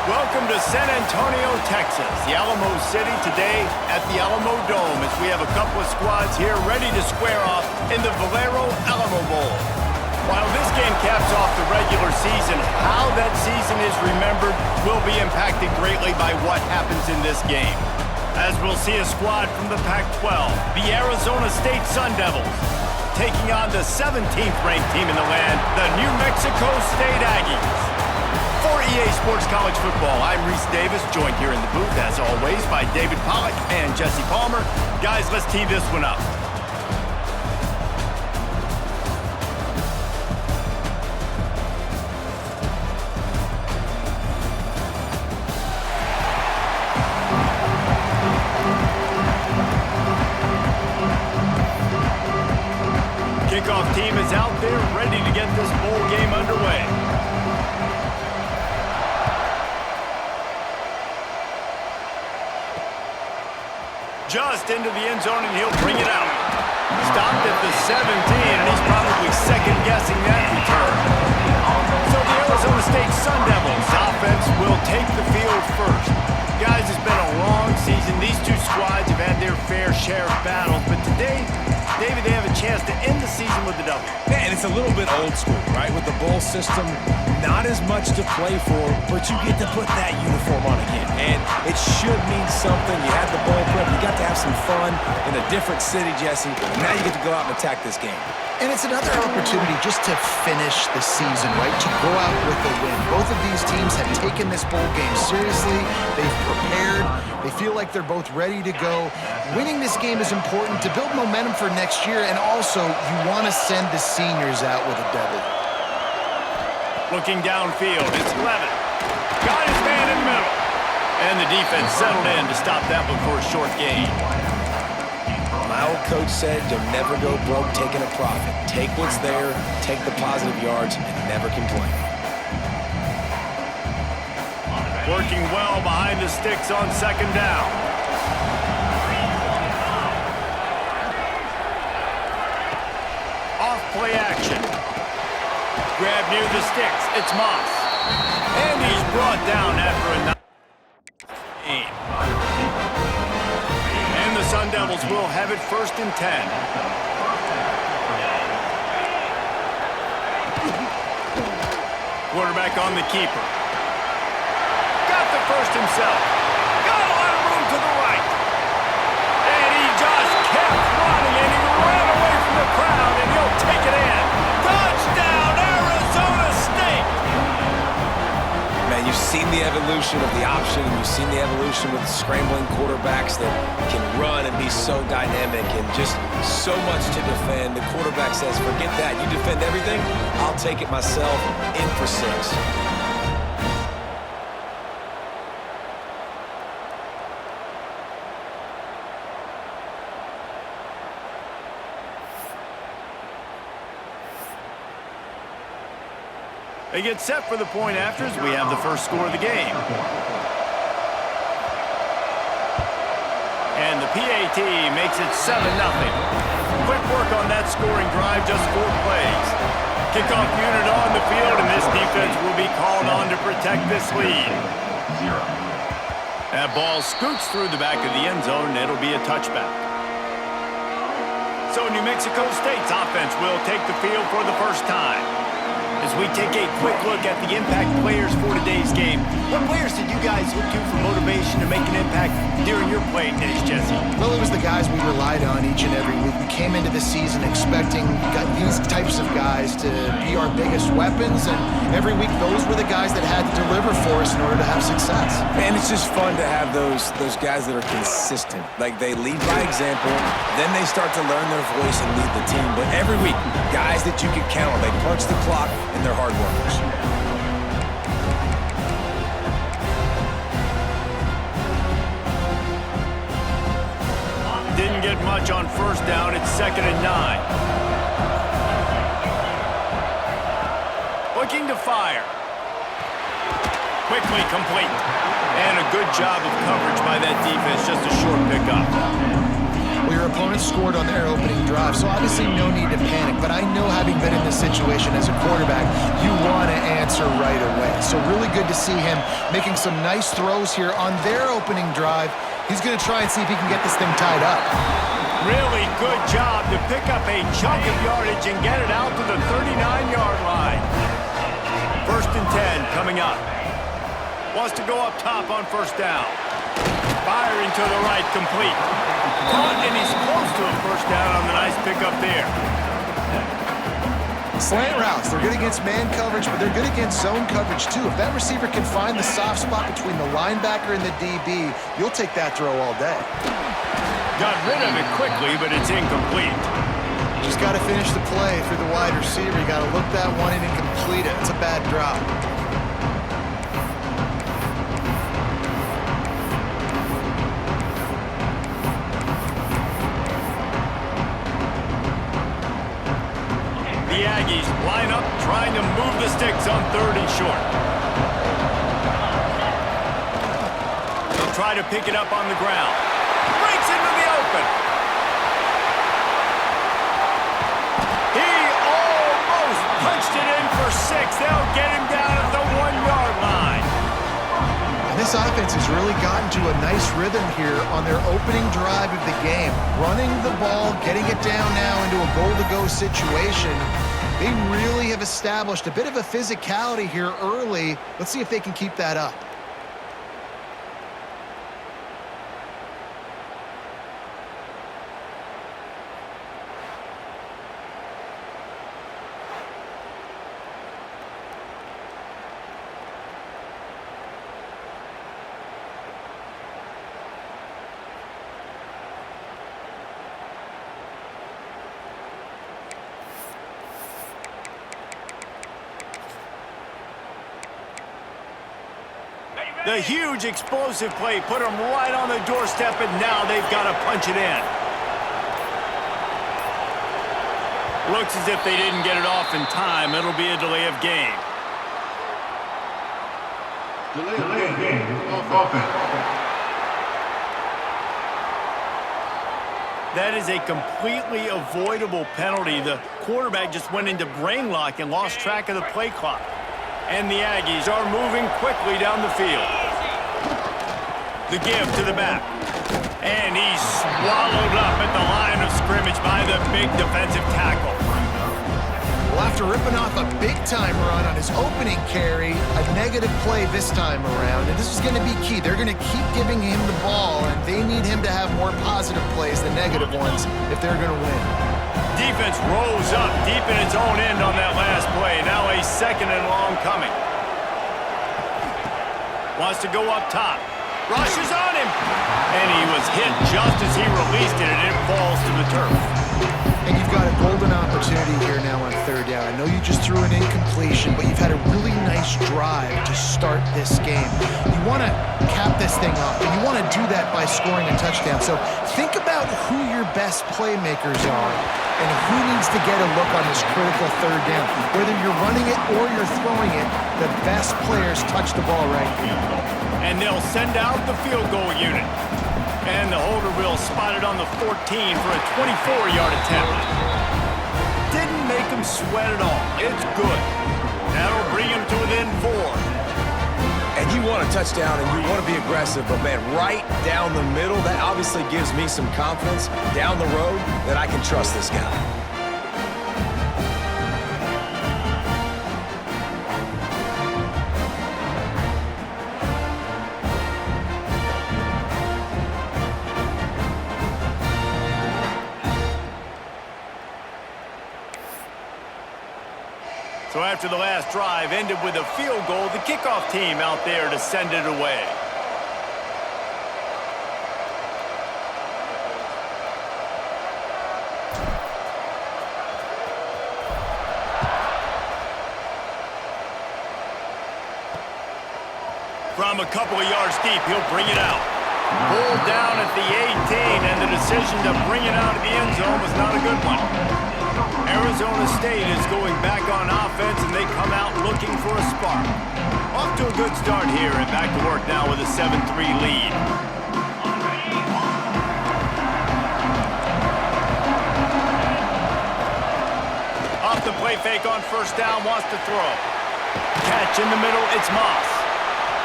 Welcome to San Antonio, Texas, the Alamo City today at the Alamo Dome as we have a couple of squads here ready to square off in the Valero Alamo Bowl. While this game caps off the regular season, how that season is remembered will be impacted greatly by what happens in this game. As we'll see a squad from the Pac-12, the Arizona State Sun Devils, taking on the 17th ranked team in the land, the New Mexico State Aggies. For EA Sports College Football, I'm Reese Davis, joined here in the booth, as always, by David Pollack and Jesse Palmer. Guys, let's tee this one up. Kickoff team is out there, ready to get this bowl game underway. Just into the end zone, and he'll bring it out. Stopped at the 17, and he's probably second-guessing that return. So the Arizona State Sun Devils offense will take the field first. Guys, it's been a long season. These two squads have had their fair share of battles, but today, David, they have a chance to end the season with a W. Yeah, and it's a little bit old school, right? With the bowl system, not as much to play for, but you get to put that uniform on again. And it should mean something. You had the bowl prep. You got to have some fun in a different city, Jesse. Now you get to go out and attack this game. And it's another opportunity just to finish the season, right? To go out with a win. Both of these teams have taken this bowl game seriously. They've prepared. They feel like they're both ready to go. Winning this game is important to build momentum for next year, and also you want to send the seniors out with a W. Looking downfield, it's Levin. Got his man in the middle. And the defense settled in to stop that one for a short gain. My old coach said, you'll never go broke taking a profit. Take what's there, take the positive yards, and never complain. Working well behind the sticks on second down. Off play action. Grab near the sticks. It's Moss. And he's brought down after a nice game. And the Sun Devils will have it 1st and 10. Quarterback on the keeper. Got the first himself. Got a lot of room to the right. And he just kept running, and he ran away from the crowd, and he'll take it in. Touchdown, Arizona State! Man, you've seen the evolution of the option, and you've seen the evolution with scrambling quarterbacks that can run and be so dynamic and just so much to defend. The quarterback says, forget that. You defend everything, I'll take it myself. In for 6. They get set for the point afters. We have the first score of the game. And the PAT makes it 7-0. Quick work on that scoring drive, just 4 plays. Kickoff unit on the field, and this defense will be called on to protect this lead. That ball scoots through the back of the end zone, and it'll be a touchback. So New Mexico State's offense will take the field for the first time. As we take a quick look at the impact players for today's game, what players did you guys look to for motivation to make an impact during your playing days, Jesse? Well, it was the guys we relied on each and every week. We came into the season expecting these types of guys to be our biggest weapons, and every week those were the guys that had to deliver for us in order to have success. Man, it's just fun to have those guys that are consistent. Like, they lead by example, then they start to learn their voice and lead the team. But every week, guys that you can count on, they punch the clock, and they're hard workers. get much on first down. It's 2nd and 9. Looking to fire. Quickly complete. And a good job of coverage by that defense. Just a short pickup. Well, your opponent scored on their opening drive, so obviously no need to panic. But I know, having been in this situation as a quarterback, you want to answer right away. So really good to see him making some nice throws here on their opening drive. He's going to try and see if he can get this thing tied up. Really good job to pick up a chunk of yardage and get it out to the 39-yard line. 1st and 10 coming up. Wants to go up top on first down. Firing to the right, complete. Caught, and he's close to a first down on the nice pickup there. Slant routes, they're good against man coverage, but they're good against zone coverage too. If that receiver can find the soft spot between the linebacker and the DB, you'll take that throw all day. Got rid of it quickly, but it's incomplete. Just got to finish the play through the wide receiver. You got to look that one in and complete it. It's a bad drop. The Aggies line up, trying to move the sticks on 3rd and short. They'll try to pick it up on the ground. Breaks into the open. He almost punched it in for 6. They'll get him down at the 1-yard line. And this offense has really gotten to a nice rhythm here on their opening drive of the game. Running the ball, getting it down now into a goal-to-go situation. They really have established a bit of a physicality here early. Let's see if they can keep that up. The huge explosive play put them right on the doorstep, and now they've got to punch it in. Looks as if they didn't get it off in time. It'll be a delay of game. Delay of game. Offense. That is a completely avoidable penalty. The quarterback just went into brain lock and lost track of the play clock. And the Aggies are moving quickly down the field. The give to the back. And he's swallowed up at the line of scrimmage by the big defensive tackle. Well, after ripping off a big-time run on his opening carry, a negative play this time around, and this is going to be key. They're going to keep giving him the ball, and they need him to have more positive plays than negative ones if they're going to win. Defense rose up deep in its own end on that last play. Now a 2nd and long coming. Wants to go up top. Rushes on him. And he was hit just as he released it, and it falls to the turf. And you've got a golden opportunity here now on 3rd down. I know you just threw an incompletion, but you've had a really nice drive to start this game. You want to cap this thing off, and you want to do that by scoring a touchdown. So think about who your best playmakers are and who needs to get a look on this critical 3rd down. Whether you're running it or you're throwing it, the best players touch the ball right here. And they'll send out the field goal unit. And the holder will spot it on the 14 for a 24-yard attempt. Didn't make him sweat at all. It's good. That'll bring him to within 4. And you want a touchdown and you want to be aggressive, but man, right down the middle, that obviously gives me some confidence down the road that I can trust this guy. So after the last drive ended with a field goal, the kickoff team out there to send it away. From a couple of yards deep, he'll bring it out. Pulled down at the 18, and the decision to bring it out of the end zone was not a good one. Arizona State is going back on offense, and they come out looking for a spark. Off to a good start here, and back to work now with a 7-3 lead. Off the play fake on first down, wants to throw. Catch in the middle, it's Moss.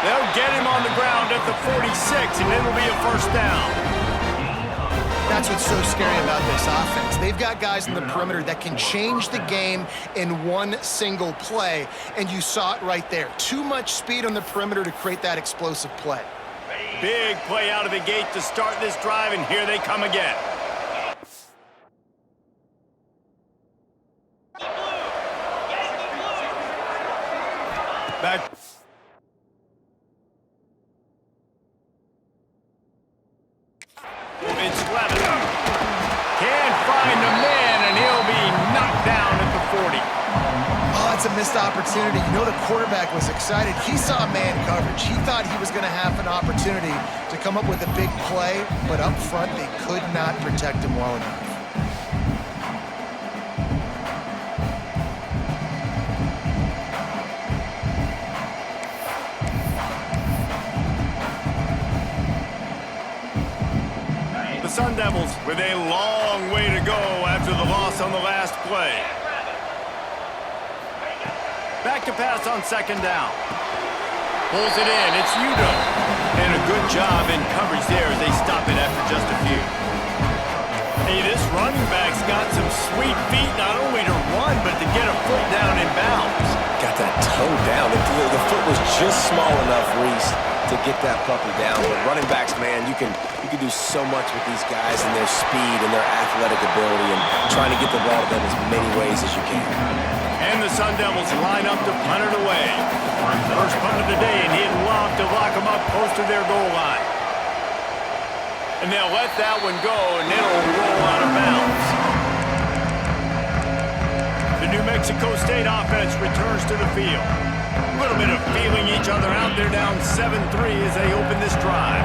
They'll get him on the ground at the 46, and it'll be a first down. That's what's so scary about this offense. They've got guys in the perimeter that can change the game in one single play, and you saw it right there. Too much speed on the perimeter to create that explosive play. Big play out of the gate to start this drive, and here they come again. Back. It's Levin. Can't find a man, and he'll be knocked down at the 40. Oh, it's a missed opportunity. You know the quarterback was excited. He saw man coverage. He thought he was going to have an opportunity to come up with a big play, but up front they could not protect him well enough. Sun Devils with a long way to go after the loss on the last play. Back to pass on second down. Pulls it in, it's Udo. And a good job in coverage there as they stop it after just a few. Hey, this running back's got some sweet feet, not only to run, but to get a foot down in bounds. Got that toe down. The foot was just small enough, Reese, to get that puppy down. But running backs, man, you can do so much with these guys and their speed and their athletic ability and trying to get the ball to them as many ways as you can. And the Sun Devils line up to punt it away. First punt of the day, and he'd love to lock them up close to their goal line. And they'll let that one go, and it'll roll out of bounds. The New Mexico State offense returns to the field. A little bit of feeling each other out. They're down 7-3 as they open this drive.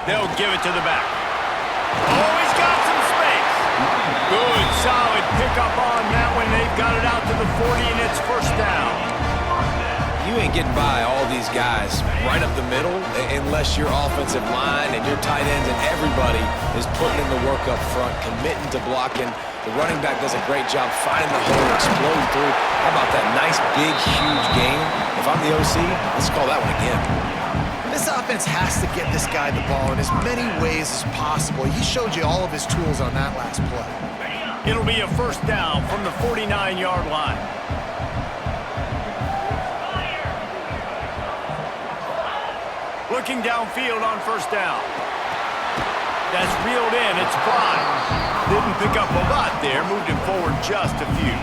They'll give it to the back. Oh, he's got some space. Good, solid pickup on that one. They've got it out to the 40, and it's first down. You ain't getting by all these guys right up the middle unless your offensive line and your tight ends and everybody is putting in the work up front, committing to blocking. The running back does a great job finding the hole, exploding through. How about that nice, big, huge game? If I'm the OC, let's call that one again. This offense has to get this guy the ball in as many ways as possible. He showed you all of his tools on that last play. It'll be a first down from the 49-yard line. Looking downfield on first down. That's reeled in. It's Prime. Didn't pick up a lot there. Moved him forward just a few.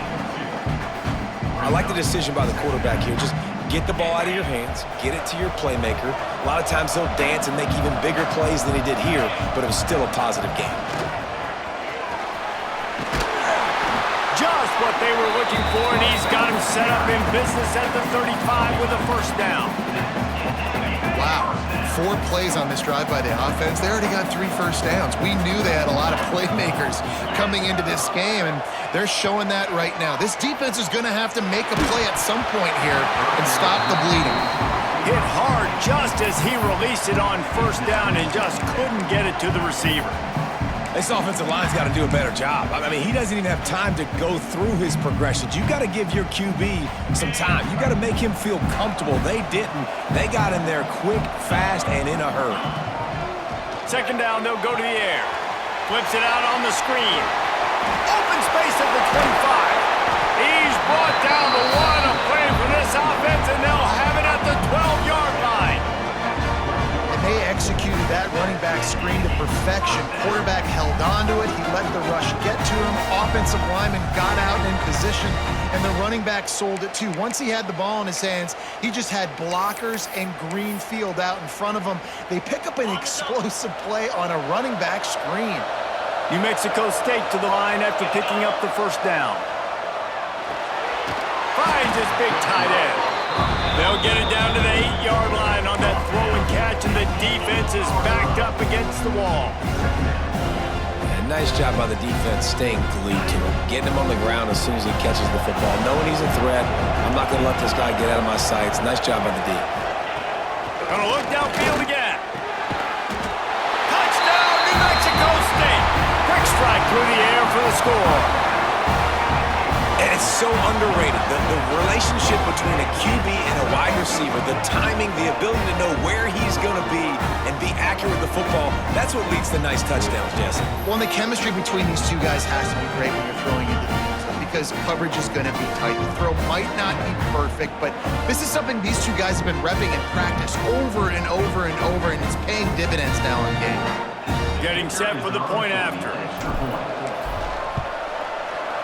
I like the decision by the quarterback here. Just get the ball out of your hands, get it to your playmaker. A lot of times he'll dance and make even bigger plays than he did here, but it was still a positive game. Just what they were looking for, and he's got him set up in business at the 35 with a first down. Wow, 4 plays on this drive by the offense. They already got 3 first downs. We knew they had a lot of playmakers coming into this game, and they're showing that right now. This defense is going to have to make a play at some point here and stop the bleeding. Hit hard just as he released it on first down and just couldn't get it to the receiver. This offensive line's got to do a better job. I mean, he doesn't even have time to go through his progressions. You got to give your QB some time. You got to make him feel comfortable. They didn't. They got in there quick, fast, and in a hurry. Second down, they'll go to the air. Flips it out on the screen. Open space at the 25. He's brought down the one. A play for this offense, and they'll have it at the 12-yard line. They executed that running back screen to perfection. Quarterback held on to it. He let the rush get to him. Offensive lineman got out in position, and the running back sold it too. Once he had the ball in his hands, he just had blockers and green field out in front of him. They pick up an explosive play on a running back screen. New Mexico State to the line after picking up the first down. Finds his big tight end. They'll get it down to the 8-yard line on that throw and catch, and the defense is backed up against the wall. And nice job by the defense staying glued to him, getting him on the ground as soon as he catches the football, knowing he's a threat. I'm not going to let this guy get out of my sights. Nice job by the D. Gonna look downfield again. Touchdown, New Mexico State. Quick strike through the air for the score. And it's so underrated, the relationship between a QB and a wide receiver, the timing, the ability to know where he's going to be and be accurate with the football, that's what leads to nice touchdowns, Jesse. Well, and the chemistry between these two guys has to be great when you're throwing into the because coverage is going to be tight. The throw might not be perfect, but this is something these two guys have been repping in practice over and over and over, and it's paying dividends now in game. Getting set for the point after.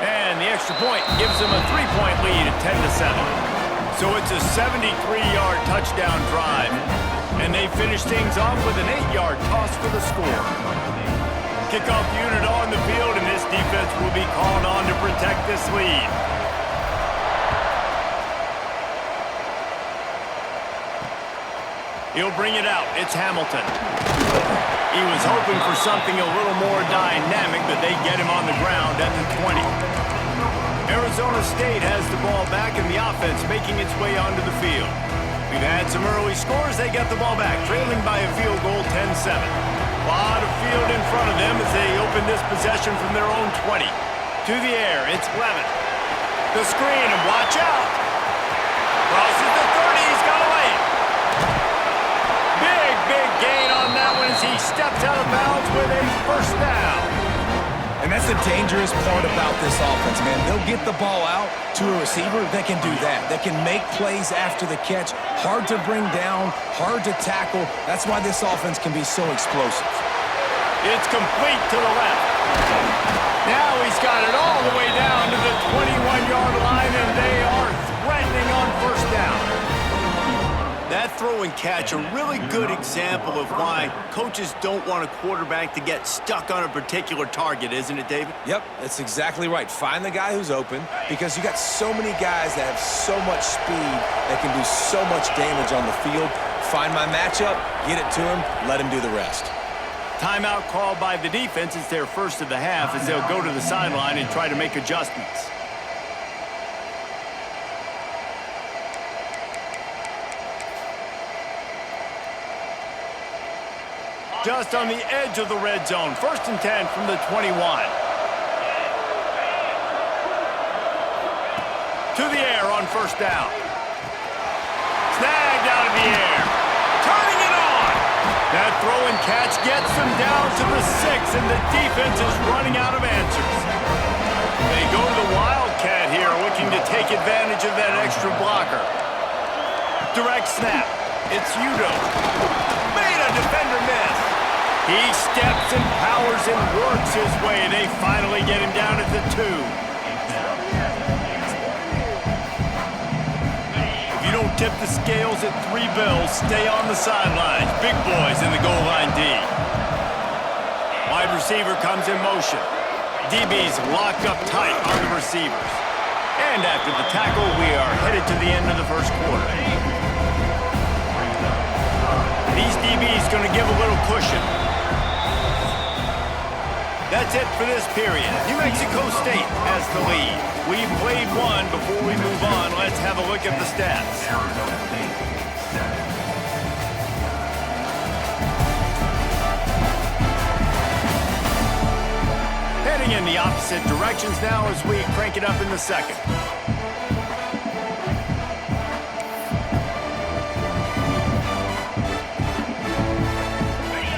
And the extra point gives them a 3-point lead at 10-7. So it's a 73-yard touchdown drive. And they finish things off with an 8-yard toss for the score. Kickoff unit on the field, and this defense will be called on to protect this lead. He'll bring it out. It's Hamilton. He was hoping for something a little more dynamic, but they get him on the ground at the 20. Arizona State has the ball back, and the offense making its way onto the field. We've had some early scores. They get the ball back, trailing by a field goal 10-7. A lot of field in front of them as they open this possession from their own 20. To the air, it's Levin. The screen, and watch out. Crosses the 30, he's got away. Big gain on that one as he steps out of bounds with a first down. And that's the dangerous part about this offense, man. They'll get the ball out to a receiver that can do that. That can make plays after the catch. Hard to bring down, hard to tackle. That's why this offense can be so explosive. It's complete to the left. Now he's got it all the way down to the 21-yard line, and they are threatening on first down. That throw and catch, a really good example of why coaches don't want a quarterback to get stuck on a particular target, isn't it, David? Yep, that's exactly right. Find the guy who's open because you got so many guys that have so much speed that can do so much damage on the field. Find my matchup, get it to him, let him do the rest. Timeout called by the defense. It's their first of the half as they'll go to the sideline and try to make adjustments. Just on the edge of the red zone. 1st and 10 from the 21. To the air on first down. Snagged out of the air. Turning it on. That throw and catch gets them down to the 6, and the defense is running out of answers. They go to the Wildcat here, looking to take advantage of that extra blocker. Direct snap. It's Udo. Made a defender miss. He steps and powers and works his way. They finally get him down at the 2. If you don't tip the scales at 3 bills, stay on the sidelines. Big boys in the goal line D. Wide receiver comes in motion. DB's locked up tight on the receivers. And after the tackle, we are headed to the end of the first quarter. These DBs going to give a little cushion. That's it for this period. New Mexico State has the lead. We've played one. Before we move on, let's have a look at the stats. Heading in the opposite directions now as we crank it up in the second.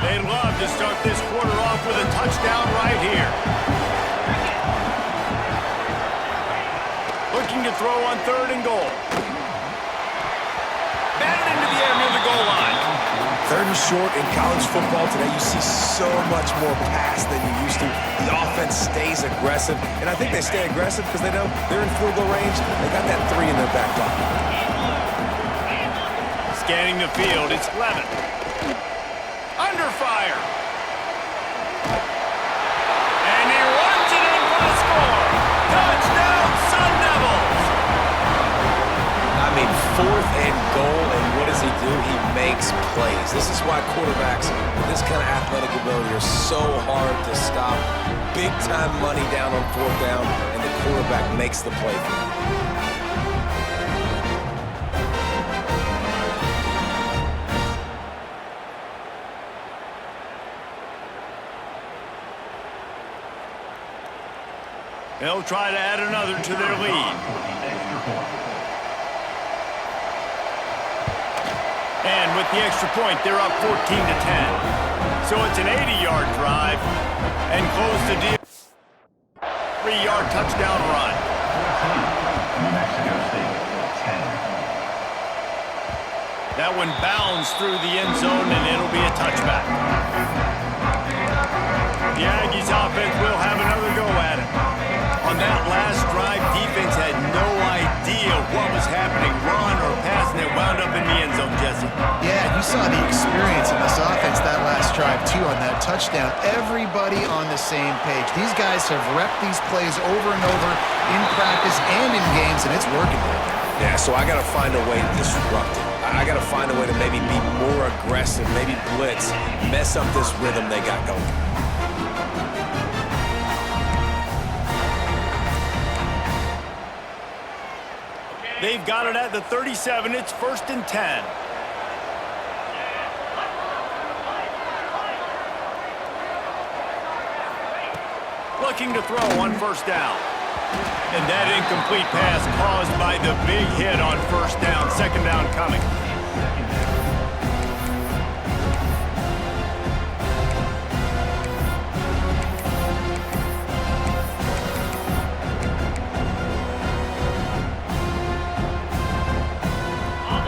They'd love to start this quarter off with a touchdown right here. Looking to throw on 3rd and goal. Batted into the air near the goal line. 3rd and short in college football today, you see so much more pass than you used to. The offense stays aggressive, and I think they stay aggressive because they know they're in field goal range. They got that 3 in their back pocket. Scanning the field, it's Levin. Under fire. And he runs it in for the score. Touchdown, Sun Devils. I mean, 4th and and goal, and what does he do? He makes plays. This is why quarterbacks with this kind of athletic ability are so hard to stop. Big-time money down on fourth down, and the quarterback makes the play for him. They'll try to add another to their lead. And with the extra point, they're up 14-10. So it's an 80-yard drive and close the deal. 3-yard touchdown run. New Mexico State, 10. That one bounds through the end zone, and it'll be a touchback. The Aggies offense will have another go at it. On that last drive, defense had no idea what was happening, run or pass, and it wound up in the end zone, Jesse. Yeah, you saw the experience in this offense that last drive, too, on that touchdown. Everybody on the same page. These guys have repped these plays over and over in practice and in games, and it's working. Yeah, so I got to find a way to disrupt it. I got to find a way to maybe be more aggressive, maybe blitz, mess up this rhythm they got going. They've got it at the 37. It's 1st and 10. Looking to throw on 1st down. And that incomplete pass caused by the big hit on 1st down. 2nd down coming.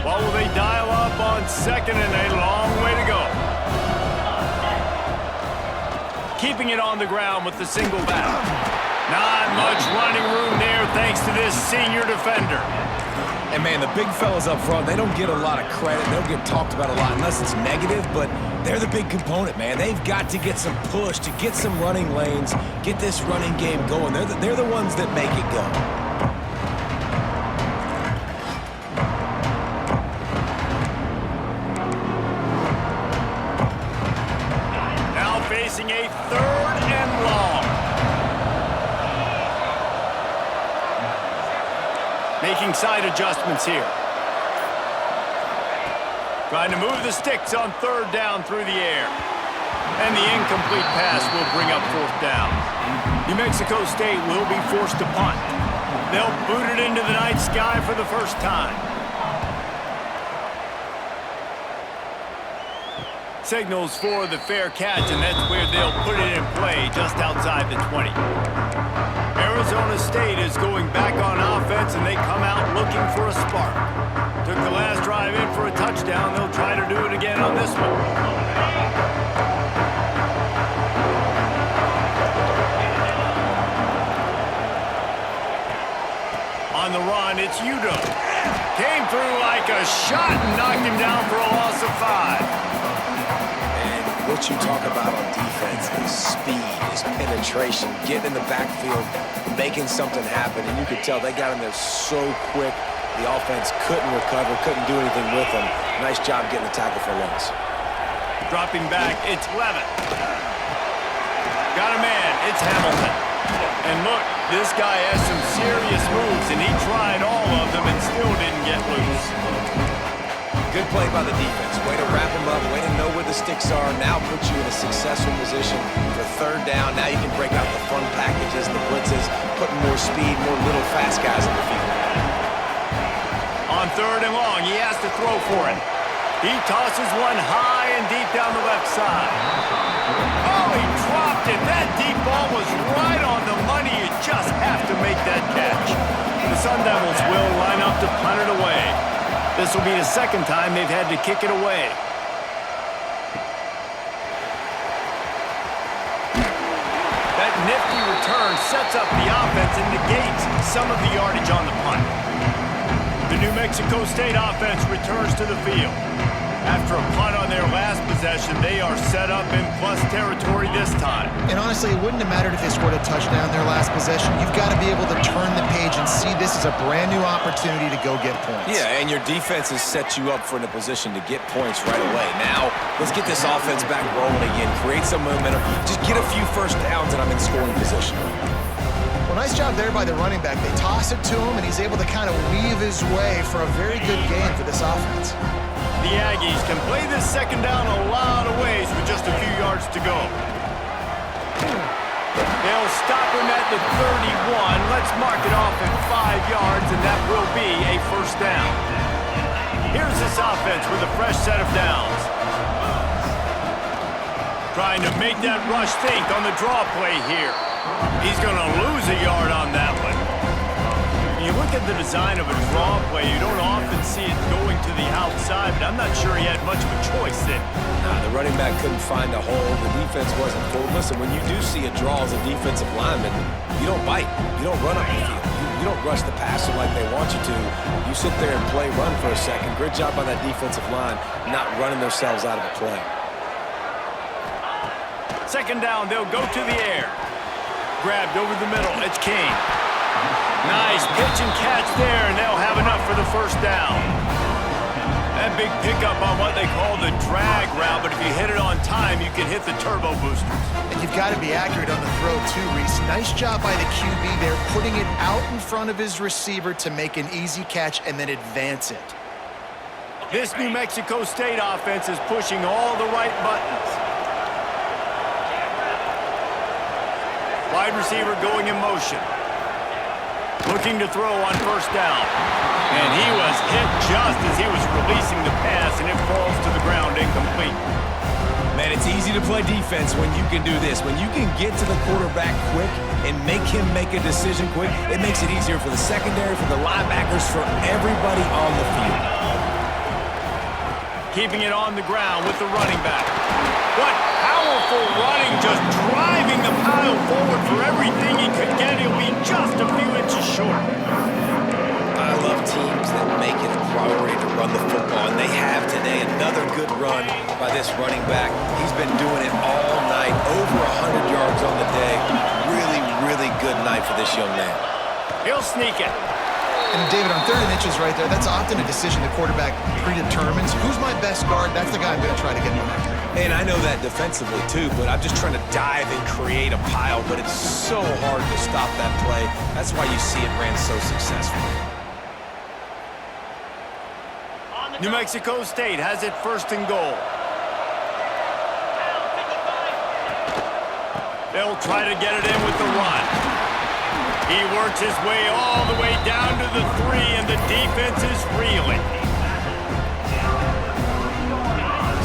What will they dial up on 2nd and a long way to go? Keeping it on the ground with the single back. Not much running room there thanks to this senior defender. And, man, the big fellas up front, they don't get a lot of credit. They don't get talked about a lot unless it's negative, but they're the big component, man. They've got to get some push, to get some running lanes, get this running game going. They're the ones that make it go. Facing a 3rd and long. Making side adjustments here. Trying to move the sticks on 3rd down through the air. And the incomplete pass will bring up 4th down. New Mexico State will be forced to punt. They'll boot it into the night sky for the first time. Signals for the fair catch, and that's where they'll put it in play, just outside the 20. Arizona State is going back on offense, and they come out looking for a spark. Took the last drive in for a touchdown. They'll try to do it again on this one. On the run, it's Udo. Came through like a shot and knocked him down for a loss of 5. What you talk about on defense is speed, is penetration, getting in the backfield, making something happen. And you could tell they got in there so quick, the offense couldn't recover, couldn't do anything with them. Nice job getting the tackle for loss. Dropping back, it's Levitt. Got a man, it's Hamilton. And look, this guy has some serious moves, and he tried all of them and still didn't get loose. Good play by the defense. Way to wrap him up, way to know where the sticks are. Now puts you in a successful position for 3rd down. Now you can break out the fun packages, the blitzes, putting more speed, more little fast guys in the field. On 3rd and long, he has to throw for it. He tosses one high and deep down the left side. Oh, he dropped it. That deep ball was right on the money. You just have to make that catch. The Sun Devils will line up to punt it away. This will be the 2nd time they've had to kick it away. That nifty return sets up the offense and negates some of the yardage on the punt. The New Mexico State offense returns to the field. After a punt on their last possession, they are set up in plus territory this time. And honestly, it wouldn't have mattered if they scored a touchdown their last possession. You've got to be able to turn the page and see this as a brand new opportunity to go get points. Yeah, and your defense has set you up for in a position to get points right away. Now, let's get this offense back rolling again, create some momentum, just get a few first downs, and I'm in scoring position. Well, nice job there by the running back. They toss it to him, and he's able to kind of weave his way for a very good game for this offense. The Aggies can play this second down a lot of ways with just a few yards to go. They'll stop him at the 31. Let's mark it off at 5 yards, and that will be a first down. Here's this offense with a fresh set of downs. Trying to make that rush think on the draw play here. He's going to lose a yard on that one. When you look at the design of a draw play, you don't often see it going to the outside, but I'm not sure he had much of a choice there. Nah, the running back couldn't find a hole. The defense wasn't full. Listen, when you do see a draw as a defensive lineman, you don't bite. You don't run up the field. You don't rush the passer like they want you to. You sit there and play run for a second. Great job by that defensive line not running themselves out of a play. Second down, they'll go to the air. Grabbed over the middle, it's King. Nice pitch and catch there, and they'll have enough for the first down. That big pickup on what they call the drag route, but if you hit it on time, you can hit the turbo boosters. And you've got to be accurate on the throw too, Reese. Nice job by the QB there, putting it out in front of his receiver to make an easy catch and then advance it. This New Mexico State offense is pushing all the right buttons. Wide receiver going in motion. Looking to throw on first down. And he was hit just as he was releasing the pass, and it falls to the ground incomplete. Man, it's easy to play defense when you can do this. When you can get to the quarterback quick and make him make a decision quick, it makes it easier for the secondary, for the linebackers, for everybody on the field. Keeping it on the ground with the running back. What powerful running, just driving the pile forward for everything he could get. He'll be just a few inches short. I love teams that make it a priority to run the football, and they have today. Another good run by this running back. He's been doing it all night, over 100 yards on the day. Really, really good night for this young man. He'll sneak it. And David, on 3rd and inches right there, that's often a decision the quarterback predetermines. Who's my best guard? That's the guy I'm going to try to get behind. And I know that defensively too, but I'm just trying to dive and create a pile, but it's so hard to stop that play. That's why you see it ran so successfully. New Mexico State has it 1st and goal. They'll try to get it in with the run. He works his way all the way down to the 3, and the defense is reeling.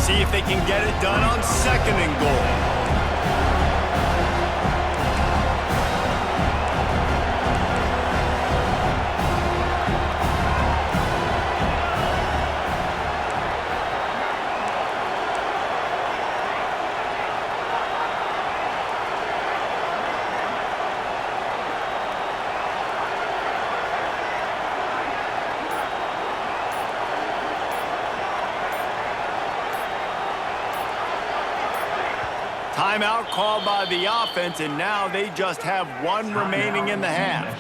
See if they can get it done on 2nd and goal. Timeout called by the offense, and now they just have 1 remaining in the half.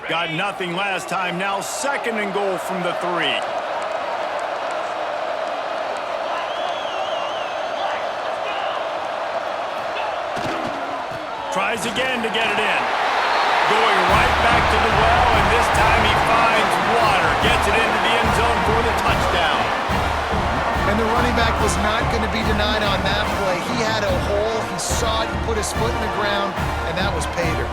Got nothing last time. Now 2nd and goal from the 3. Tries again to get it in. Going right back to the well, and this time he finds water. Gets it into the end zone for the touchdown. And the running back was not going to be denied on that play. He had a hole, he saw it, he put his foot in the ground, and that was pay dirt.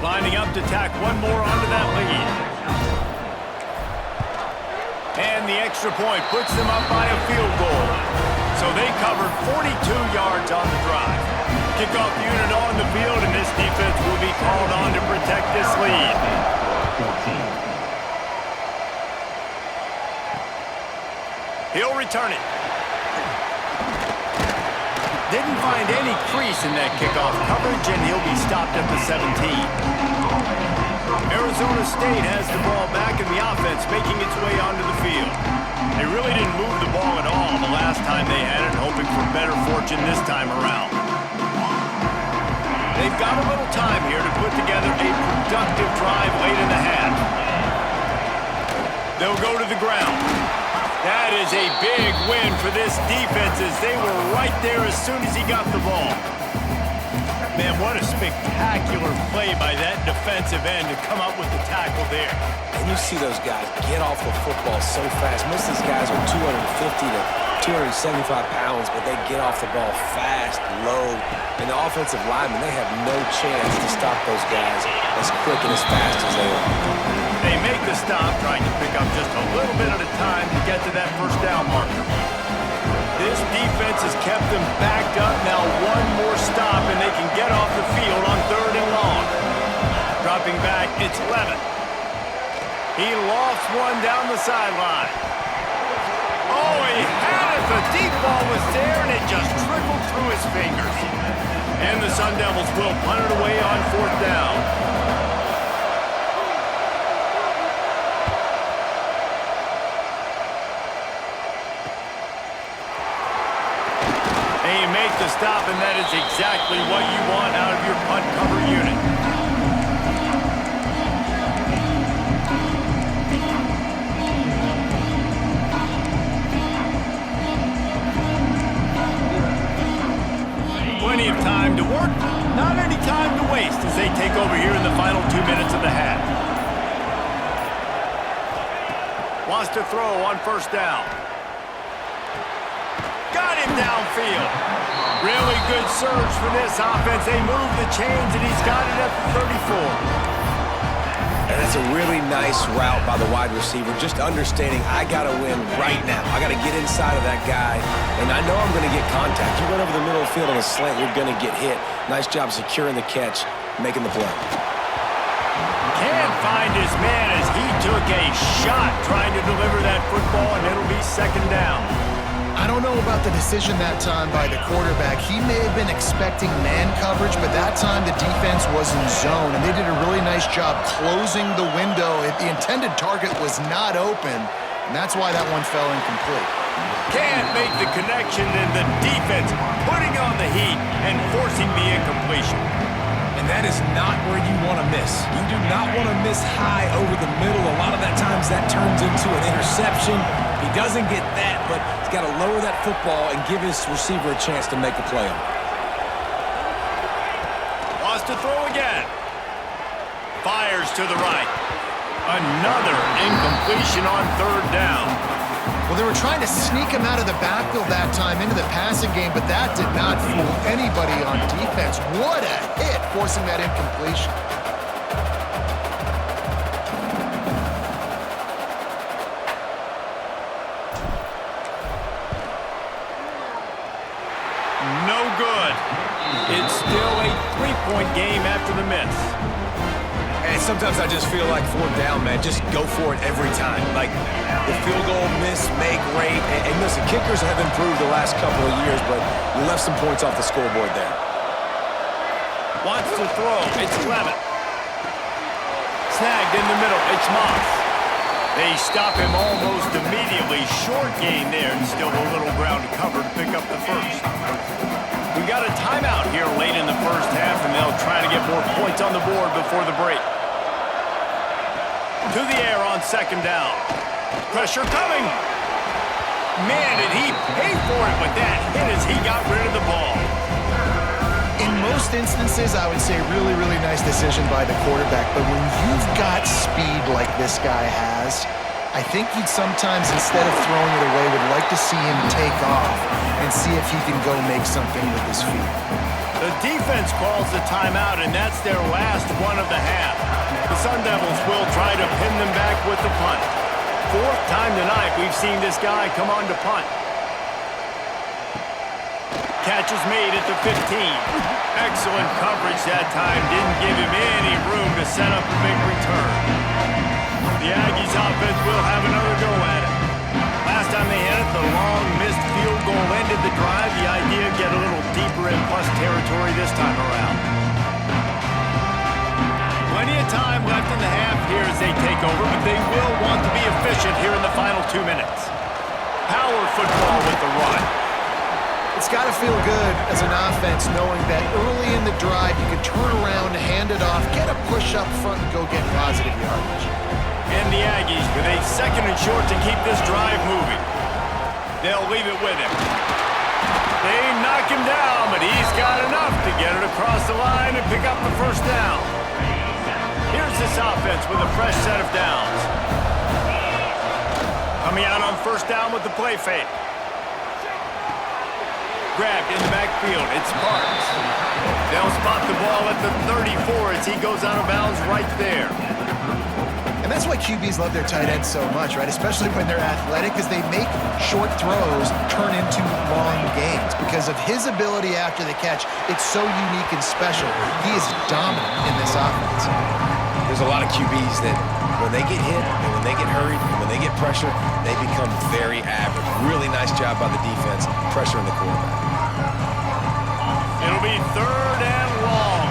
Lining up to tack 1 more onto that lead. And the extra point puts them up by a field goal. So they covered 42 yards on the drive. Kickoff unit on the field, and this defense will be called on to protect this lead. 14. He'll return it. Didn't find any crease in that kickoff coverage, and he'll be stopped at the 17. Arizona State has the ball back in the offense, making its way onto the field. They really didn't move the ball at all the last time they had it, hoping for better fortune this time around. They've got a little time here to put together a productive drive late in the half. They'll go to the ground. That is a big win for this defense as they were right there as soon as he got the ball. Man, what a spectacular play by that defensive end to come up with the tackle there. And you see those guys get off the football so fast. Most of these guys are 250 to 275 pounds, but they get off the ball fast, low. And the offensive linemen, they have no chance to stop those guys as quick and as fast as they are. They make the stop, trying to pick up just a little bit at a time to get to that first down marker. This defense has kept them backed up. Now one more stop, and they can get off the field on 3rd and long. Dropping back, it's Levin. He lofts one down the sideline. Oh, he had it. The deep ball was there, and it just trickled through his fingers. And the Sun Devils will punt it away on 4th down. They make the stop, and that is exactly what you want out of your punt cover unit. Plenty of time to work, not any time to waste as they take over here in the final 2 minutes of the half. Wants to throw on 1st down. Got him downfield. Really good surge for this offense. They move the chains, and he's got it at the 34. And that's a really nice route by the wide receiver, just understanding I got to win right now. I got to get inside of that guy, and I know I'm going to get contact. You run over the middle of the field on a slant, you're going to get hit. Nice job securing the catch, making the play. Can't find his man as he took a shot trying to deliver that football, and it'll be 2nd down. I don't know about the decision that time by the quarterback. He may have been expecting man coverage, but that time the defense was in zone, and they did a really nice job closing the window. The intended target was not open, and that's why that one fell incomplete. Can't make the connection, and the defense putting on the heat and forcing the incompletion. And that is not where you want to miss. You do not want to miss high over the middle. A lot of that times that turns into an interception. He doesn't get that, but he's got to lower that football and give his receiver a chance to make a play on it. Wants to throw again. Fires to the right. Another incompletion on 3rd down. Well, they were trying to sneak him out of the backfield that time into the passing game, but that did not fool anybody on defense. What a hit, forcing that incompletion. No good. It's still a 3-point game after the miss. And sometimes I just feel like 4th down, man, just go for it every time. Like the field goal miss, make rate. And listen, kickers have improved the last couple of years, but you left some points off the scoreboard there. Wants to throw. It's Levin. Snagged in the middle. It's Moss. They stop him almost immediately. Short gain there, and still a little ground to cover to pick up the first. We got a timeout here late in the first half, and they'll try to get more points on the board before the break. To the air on 2nd down. Pressure coming. Man, did he pay for it with that hit as he got rid of the ball. In most instances, I would say really, really nice decision by the quarterback, but when you've got speed like this guy has, I think you'd sometimes, instead of throwing it away, would like to see him take off and see if he can go make something with his feet. The defense calls the timeout, and that's their last one of the half. The Sun Devils will try to pin them back with the punt. 4th time tonight we've seen this guy come on to punt. Catch is made at the 15. Excellent coverage that time. Didn't give him any room to set up a big return. The Aggies offense will have another go at it. Last time they had it, the long missed field goal ended the drive. The idea, get a little deeper in plus territory this time around. Plenty of time left in the half here as they take over, but they will want to be efficient here in the final 2 minutes. Power football with the run. It's got to feel good as an offense knowing that early in the drive you can turn around, hand it off, get a push up front, and go get positive yardage. And the Aggies with a 2nd and short to keep this drive moving. They'll leave it with him. They knock him down, but he's got enough to get it across the line and pick up the first down. Here's this offense with a fresh set of downs. Coming out on first down with the play fake. Grabbed in the backfield. It's Sparks. They'll spot the ball at the 34 as he goes out of bounds right there. And that's why QBs love their tight ends so much, right? Especially when they're athletic, because they make short throws turn into long gains. Because of his ability after the catch, it's so unique and special. He is dominant in this offense. There's a lot of QBs that when they get hit and when they get hurried and when they get pressure, they become very average. Really nice job by the defense, pressuring the quarterback. It'll be 3rd and long.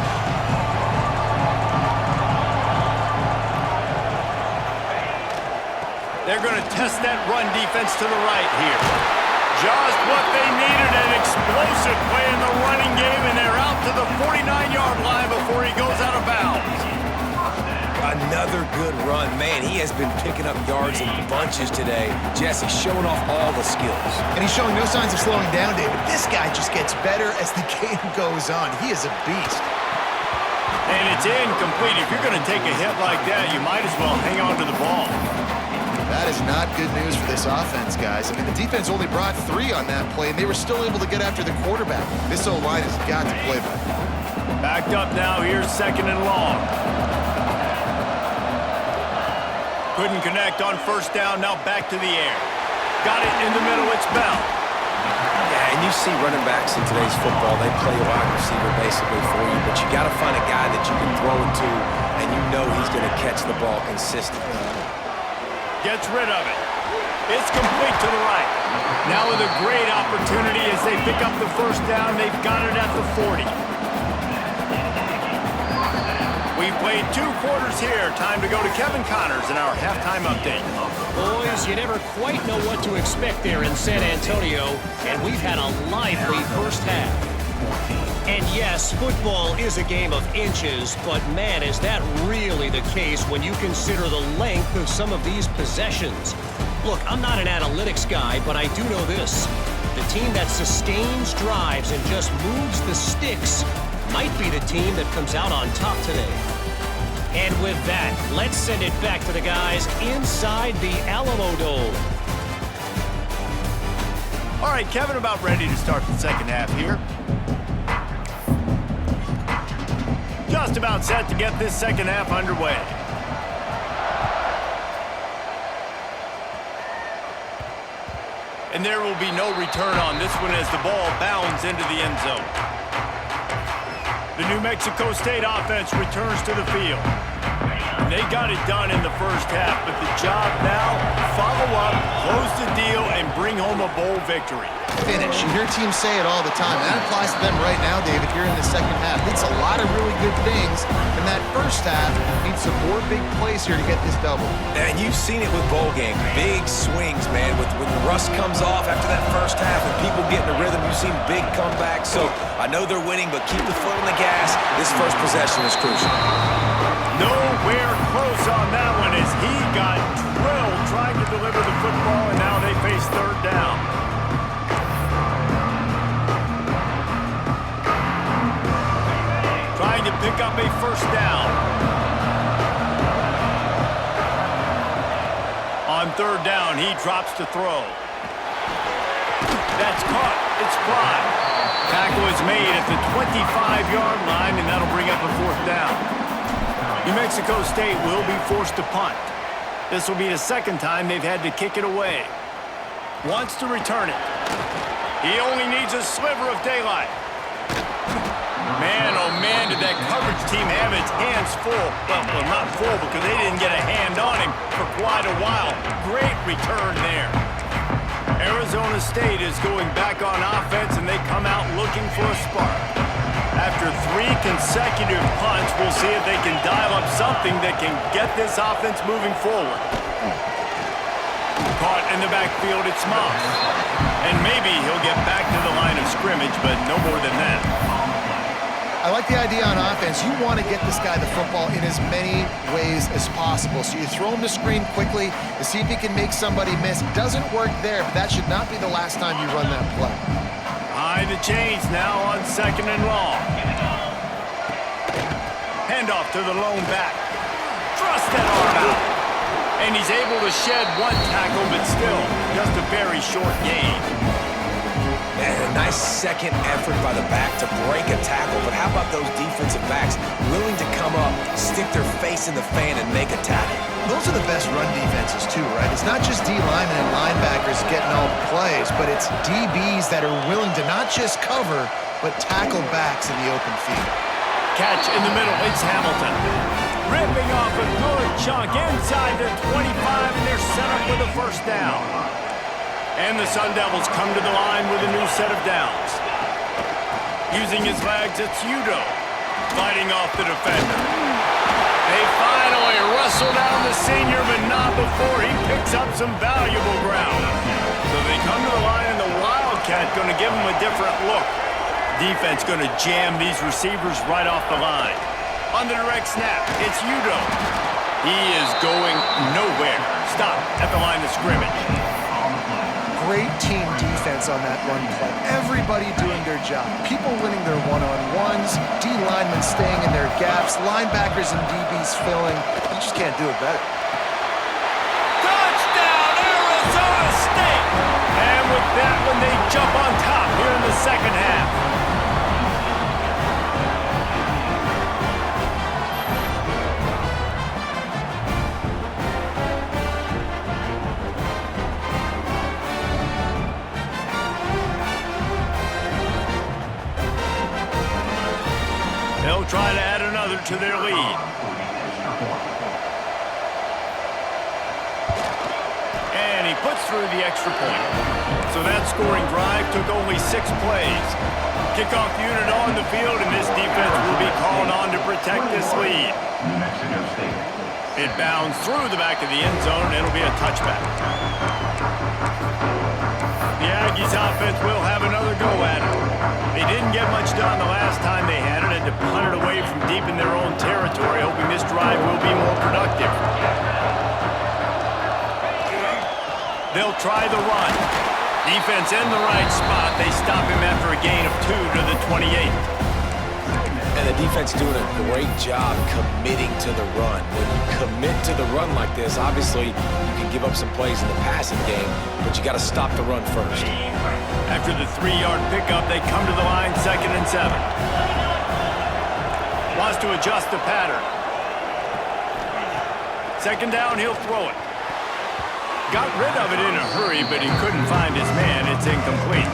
They're going to test that run defense to the right here. Just what they needed, an explosive play in the running game, and they're out to the 49-yard line before he goes out of bounds. Another good run. Man, he has been picking up yards in bunches today. Jesse showing off all the skills. And he's showing no signs of slowing down, David. This guy just gets better as the game goes on. He is a beast. And it's incomplete. If you're going to take a hit like that, you might as well hang on to the ball. That is not good news for this offense, guys. I mean, the defense only brought 3 on that play, and they were still able to get after the quarterback. This O-line has got to play better. Backed up now. Here's 2nd and long. Couldn't connect on first down. Now back to the air. Got it in the middle. It's Bell. Yeah, and you see running backs in today's football, they play a wide receiver basically for you, but you got to find a guy that you can throw it to, and you know he's going to catch the ball consistently. Gets rid of it. It's complete to the right. Now with a great opportunity as they pick up the first down. They've got it at the 40. We've played 2 quarters here. Time to go to Kevin Connors in our halftime update. Boys, you never quite know what to expect there in San Antonio, and we've had a lively first half. And yes, football is a game of inches, but man, is that really the case when you consider the length of some of these possessions. Look, I'm not an analytics guy, but I do know this. The team that sustains drives and just moves the sticks might be the team that comes out on top today. And with that, let's send it back to the guys inside the Alamo Dome. All right, Kevin, about ready to start the second half here. Just about set to get this second half underway. And there will be no return on this one as the ball bounds into the end zone. The New Mexico State offense returns to the field. And they got it done in the first half, but the job now, follow up, close the deal, and bring home a bowl victory. Finish. You hear teams say it all the time. That applies to them right now, David, here in the second half. It's a lot of really good things, and that first half needs some more big plays here to get this double. And you've seen it with bowl games. Big swings, man. When the rust comes off after that first half and people get in the rhythm, you've seen big comebacks. So I know they're winning, but keep the foot on the gas. This first possession is crucial. Nowhere close on that one as he got drilled trying to deliver the football, and now they face third down. Trying to pick up a first down. On third down, he drops to throw. That's caught. It's fly. Tackle is made at the 25-yard line, and that'll bring up a fourth down. New Mexico State will be forced to punt. This will be the second time they've had to kick it away. Wants to return it. He only needs a sliver of daylight. Man, oh man, did that coverage team have its hands full. Well, not full because they didn't get a hand on him for quite a while. Great return there. Arizona State is going back on offense, and they come out looking for a spark. After 3 consecutive punts, we'll see if they can dial up something that can get this offense moving forward. Caught in the backfield, it's Moss. And maybe he'll get back to the line of scrimmage, but no more than that. I like the idea on offense. You want to get this guy the football in as many ways as possible. So you throw him the screen quickly to see if he can make somebody miss. Doesn't work there, but that should not be the last time you run that play. High the chains now on 2nd and long. Handoff to the lone back. Thrust that arm out. And he's able to shed 1 tackle, but still just a very short gain. And a nice second effort by the back to break a tackle. But how about those defensive backs willing to come up, stick their face in the fan, and make a tackle? Those are the best run defenses too, right? It's not just D linemen and linebackers getting all the plays, but it's DBs that are willing to not just cover, but tackle backs in the open field. Catch in the middle, it's Hamilton. Ripping off a good chunk inside their 25, and they're set up with a first down. And the Sun Devils come to the line with a new set of downs. Using his legs, it's Udo fighting off the defender. They finally wrestle down the senior, but not before he picks up some valuable ground. So they come to the line, and the Wildcat going to give him a different look. Defense going to jam these receivers right off the line. On the direct snap, it's Udo. He is going nowhere. Stop at the line of scrimmage. Great team defense on that run play. Everybody doing their job. People winning their one-on-ones, D linemen staying in their gaps, linebackers and DBs filling. You just can't do it better. Touchdown, Arizona State! And with that one, they jump on top here in the second half. They'll try to add another to their lead. And he puts through the extra point. So that scoring drive took only 6 plays. Kickoff unit on the field, and this defense will be called on to protect this lead. New Mexico State. It bounds through the back of the end zone, and it'll be a touchback. The Aggies offense will have another go at it. They didn't get much done the last time they had it, and to punt it away from deep in their own territory, hoping this drive will be more productive. They'll try the run. Defense in the right spot. They stop him after a gain of 2 to the 28. And the defense doing a great job committing to the run. When you commit to the run like this, obviously you can give up some plays in the passing game, but you got to stop the run first. After the 3-yard pickup, they come to the line 2nd and 7. Wants to adjust the pattern. 2nd down, he'll throw it. Got rid of it in a hurry, but he couldn't find his man. It's incomplete.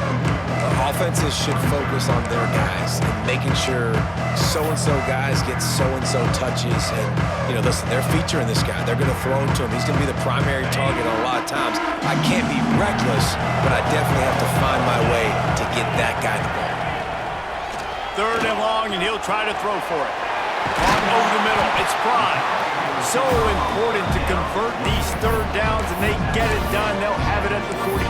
Offenses should focus on their guys and making sure so-and-so guys get so-and-so touches. And, listen, they're featuring this guy. They're going to throw him to him. He's going to be the primary target a lot of times. I can't be reckless, but I definitely have to find my way to get that guy the ball. 3rd and long, and he'll try to throw for it. Caught over the middle. It's Prime. So important to convert these 3rd downs, and they get it done. They'll have it at the 42.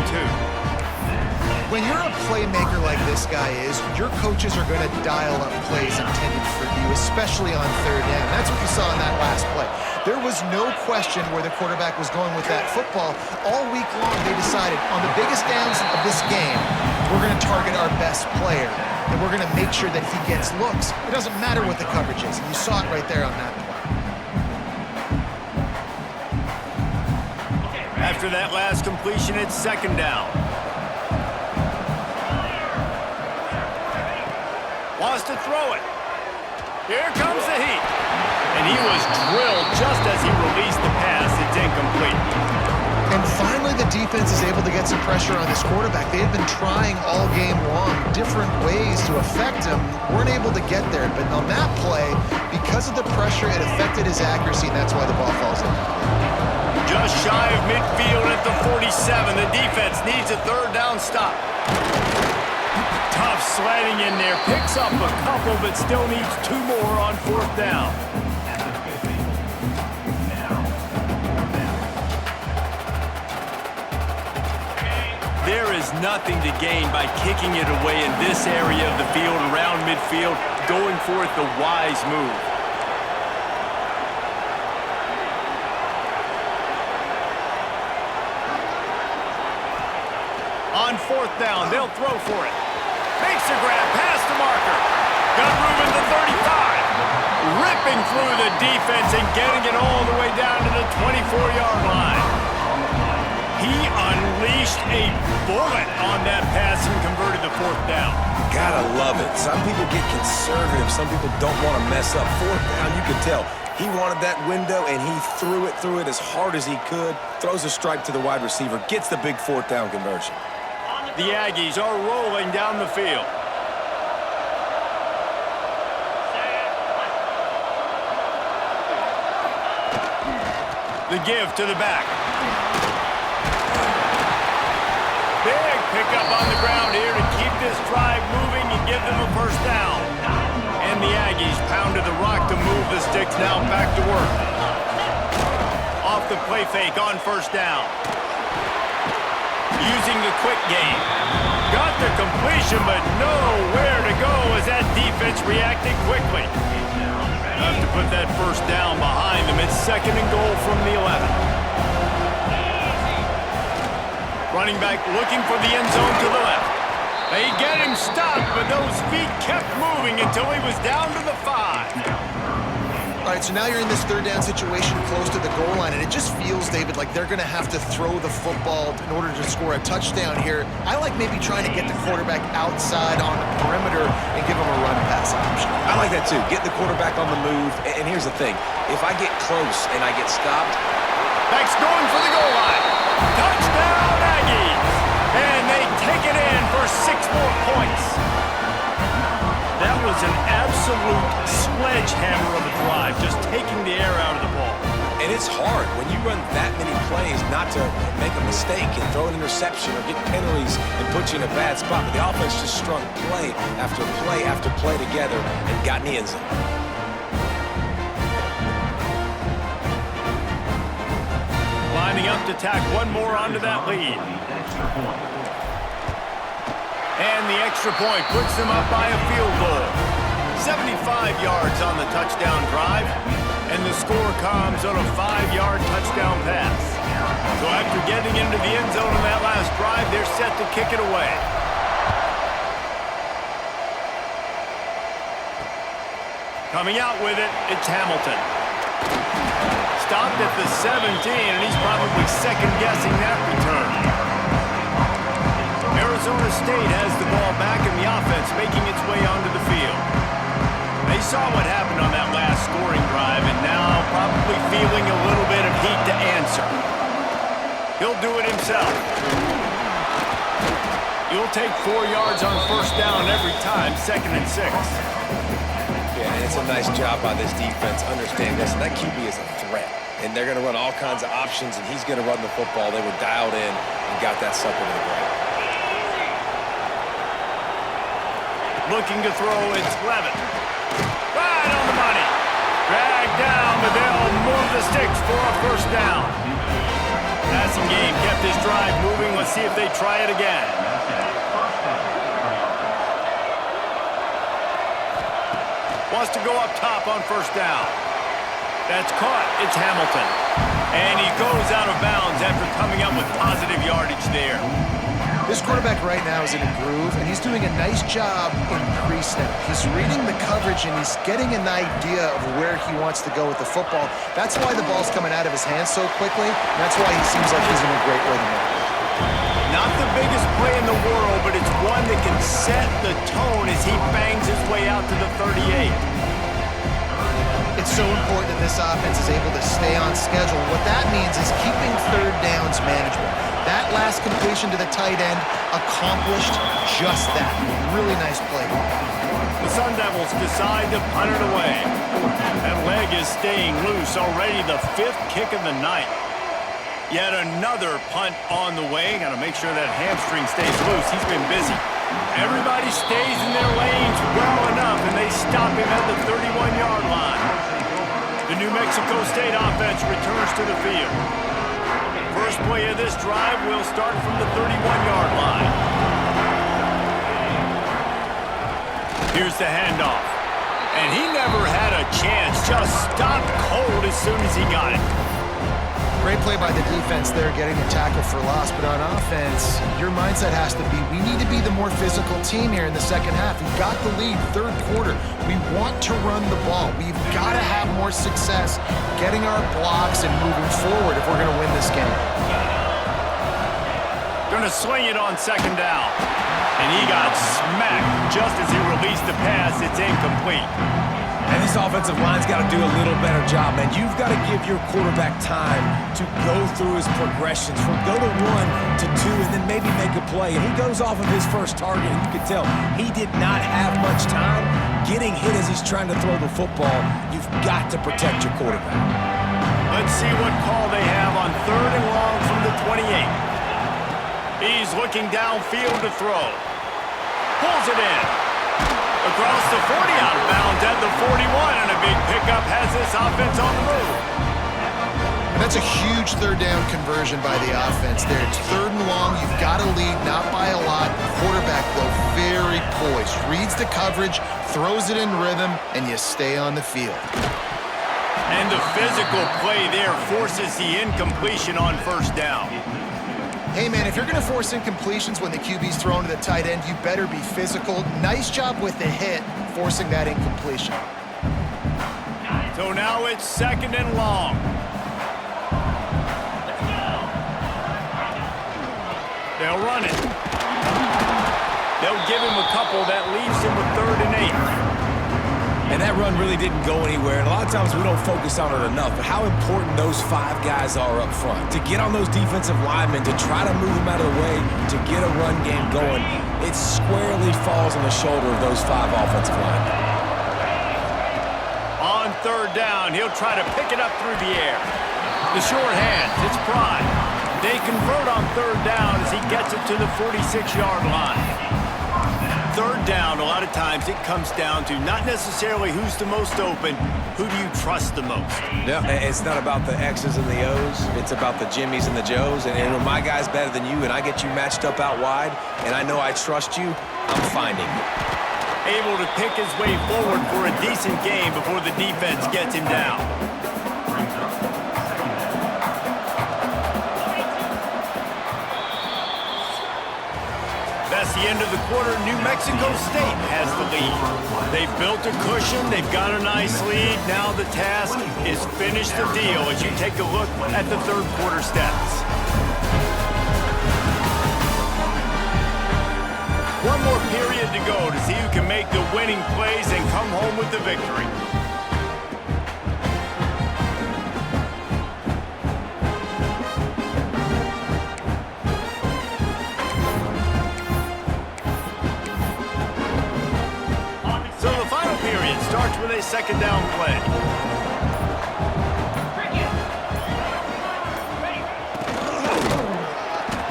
When you're a playmaker like this guy is, your coaches are going to dial up plays intended for you, especially on 3rd down. That's what you saw in that last play. There was no question where the quarterback was going with that football. All week long, they decided on the biggest downs of this game, we're going to target our best player, and we're going to make sure that he gets looks. It doesn't matter what the coverage is, and you saw it right there on that play. After that last completion, it's 2nd down. Wants to throw it. Here comes the heat. And he was drilled just as he released the pass. It's incomplete. And finally, the defense is able to get some pressure on this quarterback. They had been trying all game long different ways to affect him, weren't able to get there. But on that play, because of the pressure, it affected his accuracy, and that's why the ball falls in. Just shy of midfield at the 47. The defense needs a third down stop. Tough sledding in there. Picks up a couple, but still needs 2 more on 4th down. There is nothing to gain by kicking it away in this area of the field, around midfield, going for it the wise move. On 4th down, they'll throw for it. Makes a grab, past the marker. Got room in the 35. Ripping through the defense and getting it all the way down to the 24-yard line. He unleashed a bullet on that pass and converted the 4th down. Gotta love it. Some people get conservative. Some people don't want to mess up. 4th down, you can tell. He wanted that window, and he threw it as hard as he could. Throws a strike to the wide receiver. Gets the big 4th down conversion. The Aggies are rolling down the field. The give to the back. Big pickup on the ground here to keep this drive moving and give them a 1st down. And the Aggies pounded the rock to move the sticks, now back to work. Off the play fake on 1st down. Using the quick game. Got the completion, but nowhere to go as that defense reacted quickly. Have to put that 1st down behind them. It's 2nd and goal from the 11. Running back looking for the end zone to the left. They get him stopped, but those feet kept moving until he was down to the 5. All right, so now you're in this 3rd down situation close to the goal line, and it just feels, David, like they're going to have to throw the football in order to score a touchdown here. I like maybe trying to get the quarterback outside on the perimeter and give him a run-pass option. I like that, too. Get the quarterback on the move. And here's the thing. If I get close and I get stopped... Back's going for the goal line. Touchdown, Aggies! And they take it in for 6 more points. That was an absolute sledgehammer of a drive, just taking the air out of the ball. And it's hard when you run that many plays not to make a mistake and throw an interception or get penalties and put you in a bad spot. But the offense just strung play after play after play together and got in the end zone. Lining up to tack 1 more onto that lead. And the extra point puts them up by a field goal. 75 yards on the touchdown drive, and the score comes on a 5-yard touchdown pass. So after getting into the end zone on that last drive, they're set to kick it away. Coming out with it, it's Hamilton. Stopped at the 17, and he's probably second-guessing that return. Arizona State has the ball back in the offense, making its way onto the field. They saw what happened on that last scoring drive, and now probably feeling a little bit of heat to answer. He'll do it himself. You'll take 4 yards on 1st down every time, 2nd and 6. Yeah, and it's a nice job by this defense. Understand this, that QB is a threat. And they're going to run all kinds of options, and he's going to run the football. They were dialed in and got that sucker to the ground. Looking to throw, it's Levin. Right on the money. Dragged down, but they'll move the sticks for a 1st down. Passing game kept his drive moving. Let's see if they try it again. Wants to go up top on 1st down. That's caught. It's Hamilton. And he goes out of bounds after coming up with positive yardage there. This quarterback right now is in a groove, and he's doing a nice job in pre-snap. He's reading the coverage, and he's getting an idea of where he wants to go with the football. That's why the ball's coming out of his hands so quickly, and that's why he seems like he's in a great rhythm. Not the biggest play in the world, but it's one that can set the tone as he bangs his way out to the 38. It's so important that this offense is able to stay on schedule. What that means is keeping third downs manageable. That last completion to the tight end accomplished just that. Really nice play. The Sun Devils decide to punt it away. That leg is staying loose. Already the 5th kick of the night. Yet another punt on the way. Got to make sure that hamstring stays loose. He's been busy. Everybody stays in their lanes well enough, and they stop him at the 31-yard line. The New Mexico State offense returns to the field. First play of this drive will start from the 31-yard line. Here's the handoff. And he never had a chance. Just stopped cold as soon as he got it. Great play by the defense there, getting the tackle for loss. But on offense, your mindset has to be, we need to be the more physical team here in the second half. We've got the lead, third quarter. We want to run the ball. We've got to have more success getting our blocks and moving forward if we're going to win this game. Going to swing it on second down. And he got smacked just as he released the pass. It's incomplete. And this offensive line's got to do a little better job, man. You've got to give your quarterback time to go through his progressions from go to 1 to 2 and then maybe make a play. And he goes off of his first target, and you can tell he did not have much time getting hit as he's trying to throw the football. You've got to protect your quarterback. Let's see what call they have on 3rd and long from the 28. He's looking downfield to throw. Pulls it in. Across the 40, out of bounds at the 41, and a big pickup has this offense on the move. And that's a huge third down conversion by the offense there. It's 3rd and long. You've got to lead, not by a lot. Quarterback, though, very poised. Reads the coverage, throws it in rhythm, and you stay on the field. And the physical play there forces the incompletion on first down. Hey, man, if you're going to force incompletions when the QB's thrown to the tight end, you better be physical. Nice job with the hit, forcing that incompletion. So now it's 2nd and long. They'll run it. They'll give him a couple. That leaves him with 3rd and 8. And that run really didn't go anywhere. And a lot of times we don't focus on it enough. But how important those 5 guys are up front. To get on those defensive linemen, to try to move them out of the way, to get a run game going, it squarely falls on the shoulder of those 5 offensive linemen. On 3rd down, he'll try to pick it up through the air. The short hands, it's Pride. They convert on 3rd down as he gets it to the 46-yard line. 3rd down, a lot of times it comes down to not necessarily who's the most open, who do you trust the most? Yeah, it's not about the X's and the O's. It's about the Jimmies and the Joes. And when my guy's better than you and I get you matched up out wide and I know I trust you, I'm finding you. Able to pick his way forward for a decent game before the defense gets him down. That's the end of the quarter. New Mexico State has the lead. They've built a cushion. They've got a nice lead. Now the task is finish the deal as you take a look at the 3rd quarter stats. One more period to go to see who can make the winning plays and come home with the victory. Starts with a 2nd down play.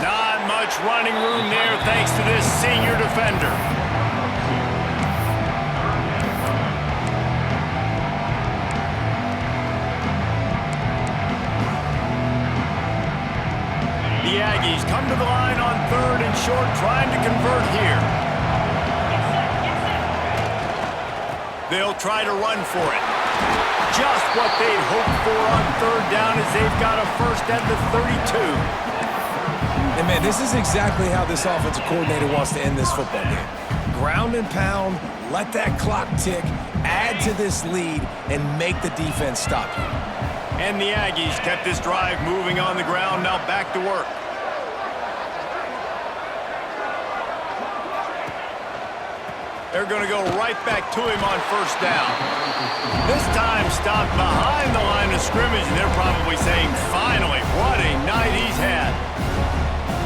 Not much running room there thanks to this senior defender. The Aggies come to the line on 3rd and short, trying to convert here. They'll try to run for it. Just what they'd hoped for on 3rd down as they've got a first at the 32. And, man, this is exactly how this offensive coordinator wants to end this football game. Ground and pound, let that clock tick, add to this lead, and make the defense stop you. And the Aggies kept this drive moving on the ground, now back to work. They're going to go right back to him on first down. This time stopped behind the line of scrimmage, and they're probably saying, finally, what a night he's had.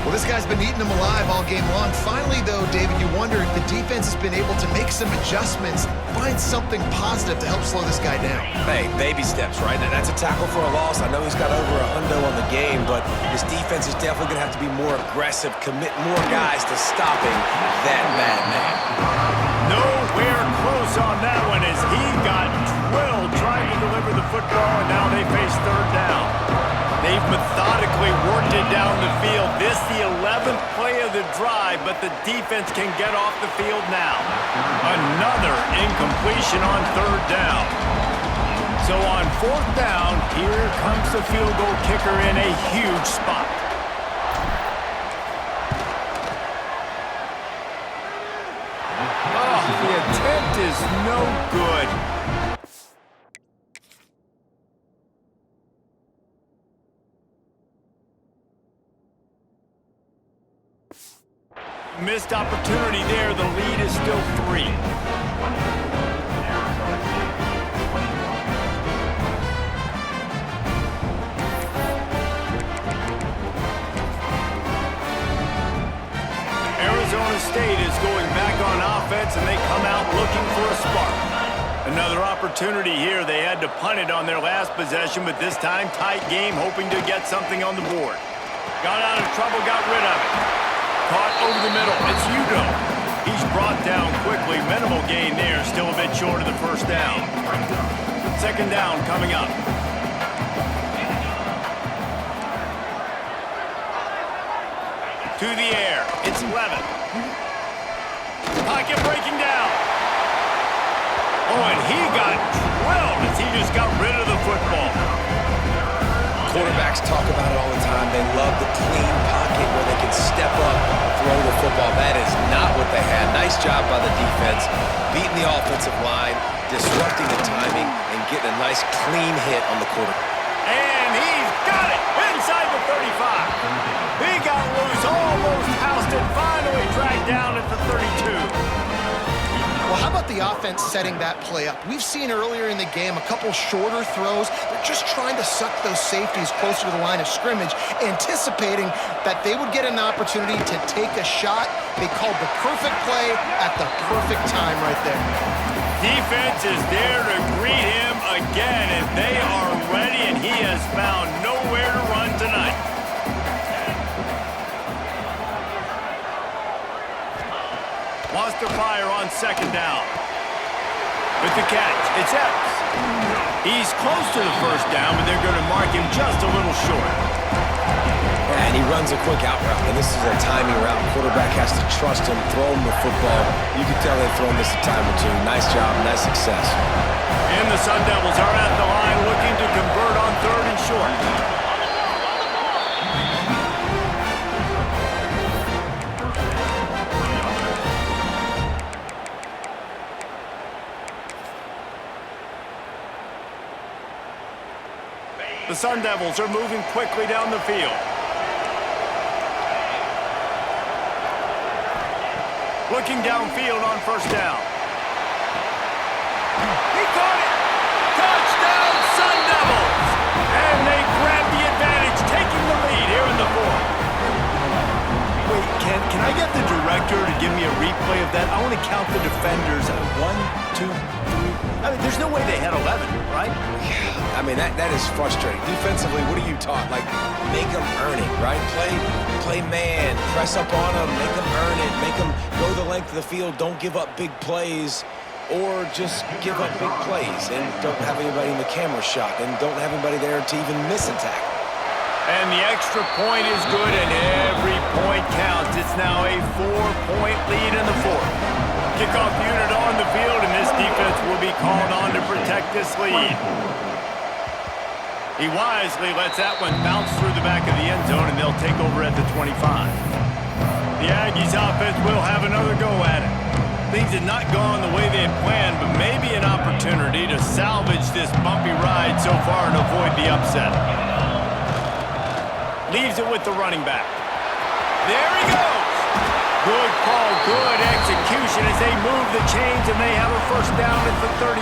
Well, this guy's been eating them alive all game long. Finally, though, David, you wonder if the defense has been able to make some adjustments, find something positive to help slow this guy down. Hey, baby steps, right? That's a tackle for a loss. I know he's got over $100 on the game, but his defense is definitely going to have to be more aggressive, commit more guys to stopping that bad man. Nowhere close on that one as he got drilled trying to deliver the football, and now they face third down. They've methodically worked it down the field. This the 11th play of the drive, but the defense can get off the field now. Another incompletion on third down. So on fourth down, here comes the field goal kicker in a huge spot. Oh, the attempt is no good. Missed opportunity there. The lead is still 3. Arizona State is going back on offense, and they come out looking for a spark. Another opportunity here. They had to punt it on their last possession, but this time tight game, hoping to get something on the board. Got out of trouble, got rid of it. Caught over the middle. It's Udo. He's brought down quickly. Minimal gain there. Still a bit short of the first down. Second down coming up. To the air. It's Levin. Pocket breaking down. Oh, and he got drilled as he just got rid of the football. Quarterbacks talk about it all the time. They love the clean pocket where they can step up, throw the football. That is not what they had. Nice job by the defense, beating the offensive line, disrupting the timing, and getting a nice clean hit on the quarterback. And he's got it inside the 35. He got loose, almost housed it, finally dragged down at the 32. Well, how about the offense setting that play up? We've seen earlier in the game a couple shorter throws. They're just trying to suck those safeties closer to the line of scrimmage, anticipating that they would get an opportunity to take a shot. They called the perfect play at the perfect time right there. Defense is there to greet him again, and they are ready, and he has found nowhere to run tonight. Wants to fire on second down. With the catch, it's Epps. He's close to the first down, but they're going to mark him just a little short. And he runs a quick out route, and this is a timing route. Quarterback has to trust him, throw him the football. You can tell they've thrown this a time or two. Nice job, nice success. And the Sun Devils are at the line looking to convert on third and short. The Sun Devils are moving quickly down the field. Looking downfield on first down. He caught it! Touchdown, Sun Devils! And they grab the advantage, taking the lead here in the fourth. Wait, can I get the director to give me a replay of that? I want to count the defenders. 1, 2, 3. I mean, there's no way they had 11, right? I mean, that is frustrating. Defensively, what are you taught? Like, make them earn it, right? Play man, press up on them, make them earn it, make them go the length of the field, don't give up big plays, or just give up big plays and don't have anybody in the camera shot and don't have anybody there to even miss a tackle. And the extra point is good, and every point counts. It's now a 4-point lead in the fourth. Kickoff unit on the field, and this defense will be called on to protect this lead. He wisely lets that one bounce through the back of the end zone, and they'll take over at the 25. The Aggies offense will have another go at it. Things had not gone the way they had planned, but maybe an opportunity to salvage this bumpy ride so far and avoid the upset. Leaves it with the running back. There he goes! Good call, good execution as they move the chains, and they have a first down at the 38.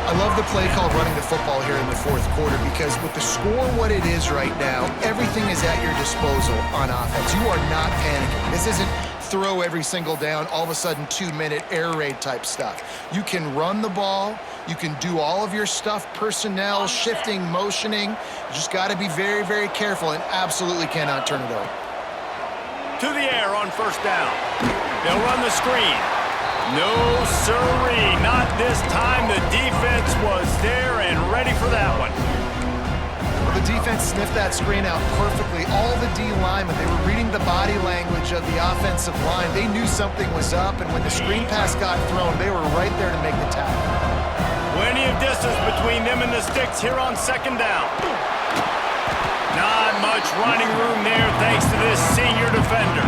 I love the play call running the football here in the fourth quarter because with the score what it is right now, everything is at your disposal on offense. You are not panicking. This isn't throw every single down, all of a sudden 2-minute air raid type stuff. You can run the ball. You can do all of your stuff, personnel, shifting, motioning. You just got to be very, very careful and absolutely cannot turn it over. To the air on first down. They'll run the screen. No siree, not this time. The defense was there and ready for that one. Well, the defense sniffed that screen out perfectly. All the D linemen, they were reading the body language of the offensive line. They knew something was up, and when the screen pass got thrown, they were right there to make the tackle. Plenty of distance between them and the sticks here on second down. Not much running room there thanks to this senior defender.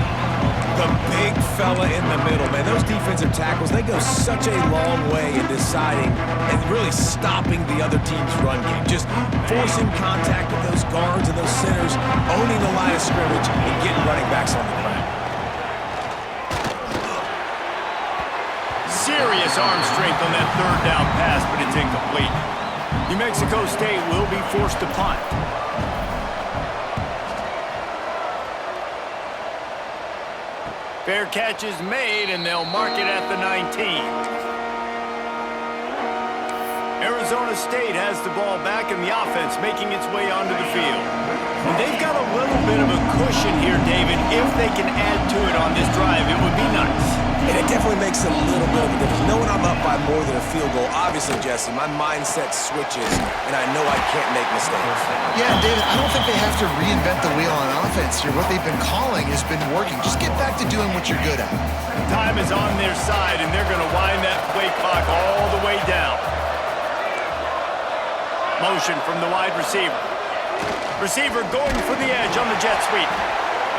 The big fella in the middle, man. Those defensive tackles, they go such a long way in deciding and really stopping the other team's run game. Just forcing contact with those guards and those centers, owning the line of scrimmage, and getting running backs on the ground. Serious arm strength on that third down pass, but it's incomplete. New Mexico State will be forced to punt. Fair catch is made, and they'll mark it at the 19. Arizona State has the ball back, and the offense making its way onto the field. And they've got a little bit of a cushion here, David. If they can add to it on this drive, it would be nice. And it definitely makes a little bit of a difference. Knowing I'm up by more than a field goal, obviously, Jesse, my mindset switches, and I know I can't make mistakes. Yeah, David, I don't think they have to reinvent the wheel on offense here. What they've been calling has been working. Just get back to doing what you're good at. Time is on their side, and they're going to wind that play clock all the way down. Motion from the wide receiver. Receiver going for the edge on the jet sweep.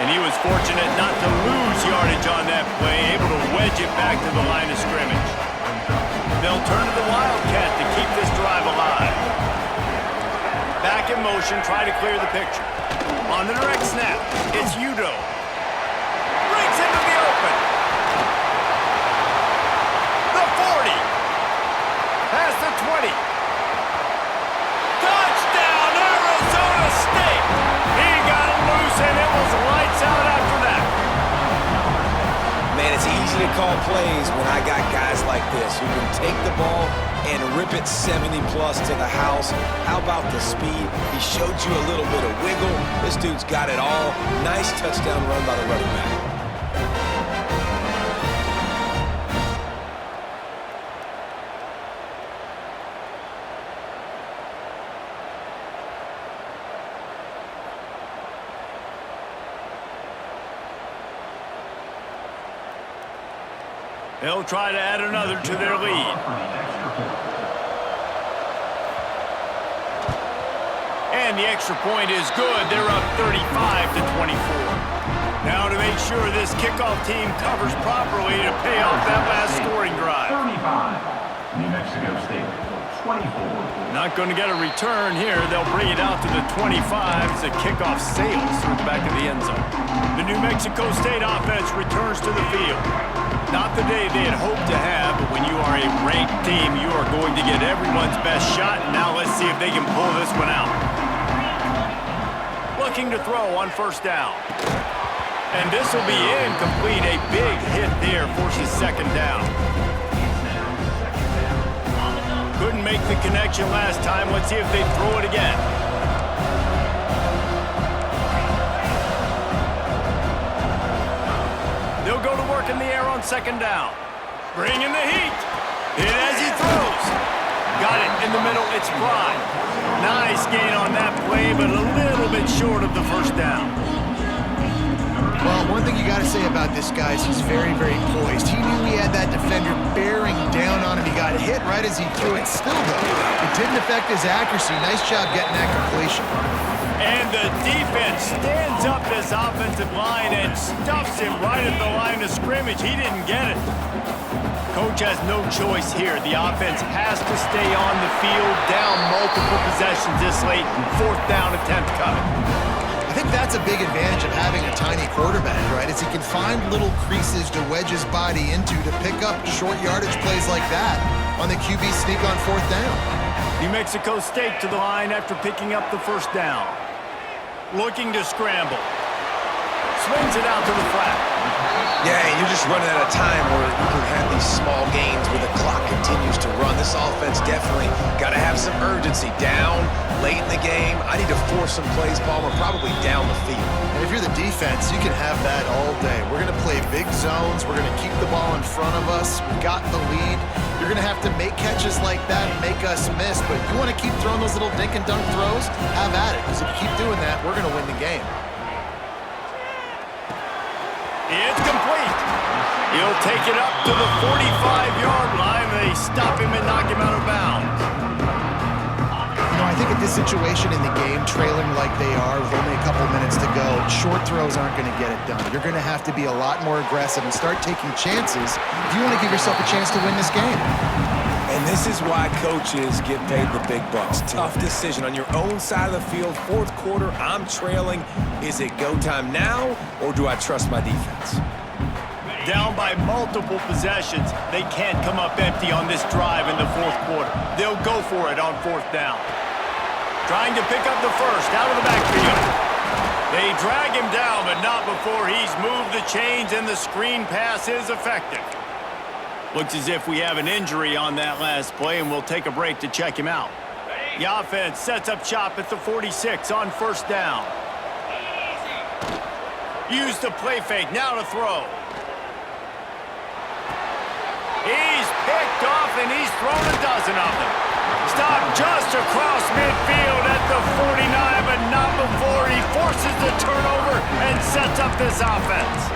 And he was fortunate not to lose yardage on that play, able to wedge it back to the line of scrimmage. They'll turn to the Wildcat to keep this drive alive. Back in motion, try to clear the picture. On the direct snap, it's Udo. Breaks into the open. The 40. Past the 20. Touchdown, Arizona State! He got it loose, and it was lights out after that. Man, it's easy to call plays when I got guys like this who can take the ball and rip it 70-plus to the house. How about the speed? He showed you a little bit of wiggle. This dude's got it all. Nice touchdown run by the running back. They'll try to add another to their lead. And the extra point is good. They're up 35-24. Now to make sure this kickoff team covers properly to pay off that last scoring drive. 35, New Mexico State, 24. Not going to get a return here. They'll bring it out to the 25 as the kickoff sails through the back of the end zone. The New Mexico State offense returns to the field. Not the day they had hoped to have, but when you are a ranked team, you are going to get everyone's best shot. Now let's see if they can pull this one out. Looking to throw on first down. And this will be incomplete. A big hit there forces second down. Couldn't make the connection last time. Let's see if they throw it again. They'll go to work in the air on second down. Bring in the heat. Hit as he throws. Got it in the middle. It's Fry. Nice gain on that play, but a little bit short of the first down. Well, one thing you got to say about this guy is he's very, very poised. He knew he had that defender bearing down on him. He got hit right as he threw it. Still, though, it didn't affect his accuracy. Nice job getting that completion. And the defense stands up this offensive line and stuffs him right at the line of scrimmage. He didn't get it. Coach has no choice here. The offense has to stay on the field, down multiple possessions this late. Fourth down attempt coming. I think that's a big advantage of having a tiny quarterback, right? Is he can find little creases to wedge his body into to pick up short yardage plays like that on the QB sneak on 4th down. New Mexico State to the line after picking up the first down. Looking to scramble. Swings it out to the flat. Yeah, and you're just running out of time where you can have these small gains where the clock continues to run. This offense definitely got to have some urgency. Down, late in the game. I need to force some plays, Palmer, probably down the field. And if you're the defense, you can have that all day. We're going to play big zones. We're going to keep the ball in front of us. We've got the lead. You're going to have to make catches like that and make us miss. But you want to keep throwing those little dink and dunk throws? Have at it. Because if you keep doing that, we're going to win the game. It's complete. He'll take it up to the 45-yard line. They stop him and knock him out of bounds. You know, I think at this situation in the game, trailing like they are with only a couple minutes to go, short throws aren't going to get it done. You're going to have to be a lot more aggressive and start taking chances if you want to give yourself a chance to win this game. And this is why coaches get paid the big bucks. Tough decision on your own side of the field. 4th quarter, I'm trailing. Is it go time now, or do I trust my defense? Down by multiple possessions. They can't come up empty on this drive in the 4th quarter. They'll go for it on 4th down. Trying to pick up the first out of the backfield. They drag him down, but not before he's moved the chains and the screen pass is effective. Looks as if we have an injury on that last play, and we'll take a break to check him out. The offense sets up shop at the 46 on 1st down. Use the play fake, now to throw. He's picked off, and he's thrown a dozen of them. Stopped just across midfield at the 49, but not before he forces the turnover and sets up this offense.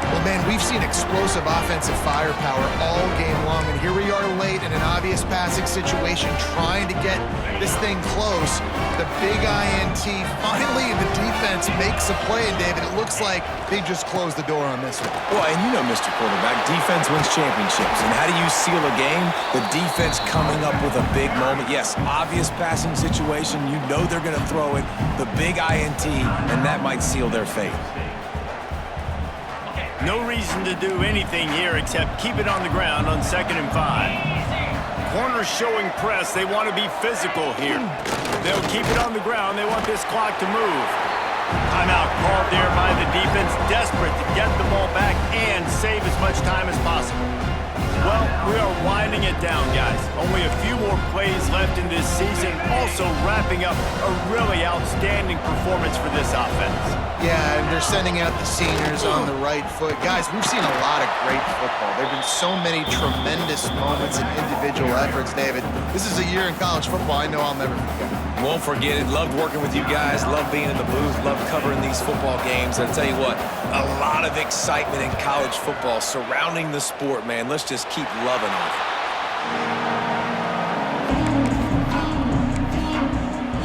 Well, man, we've seen explosive offensive firepower all game long, and here we are late in an obvious passing situation trying to get this thing close. The big INT, finally the defense makes a play, and David, it looks like they just closed the door on this one. Well, and you know, Mr. Quarterback, defense wins championships. And how do you seal a game? The defense coming up with a big moment. Yes, obvious passing situation. You know they're going to throw it. The big INT, and that might seal their fate. No reason to do anything here except keep it on the ground on 2nd and 5. Corners showing press. They want to be physical here. They'll keep it on the ground. They want this clock to move. Timeout called there by the defense, desperate to get the ball back and save as much time as possible. Well, we are winding it down, guys. Only a few more plays left in this season. Also wrapping up a really outstanding performance for this offense. Yeah, and they're sending out the seniors on the right foot. Guys, we've seen a lot of great football. There have been so many tremendous moments and individual efforts, David. This is a year in college football I know I'll never forget. Won't forget it. Loved working with you guys. Loved being in the booth. Loved covering these football games. And I'll tell you what, a lot of excitement in college football surrounding the sport, man. Let's just keep loving it.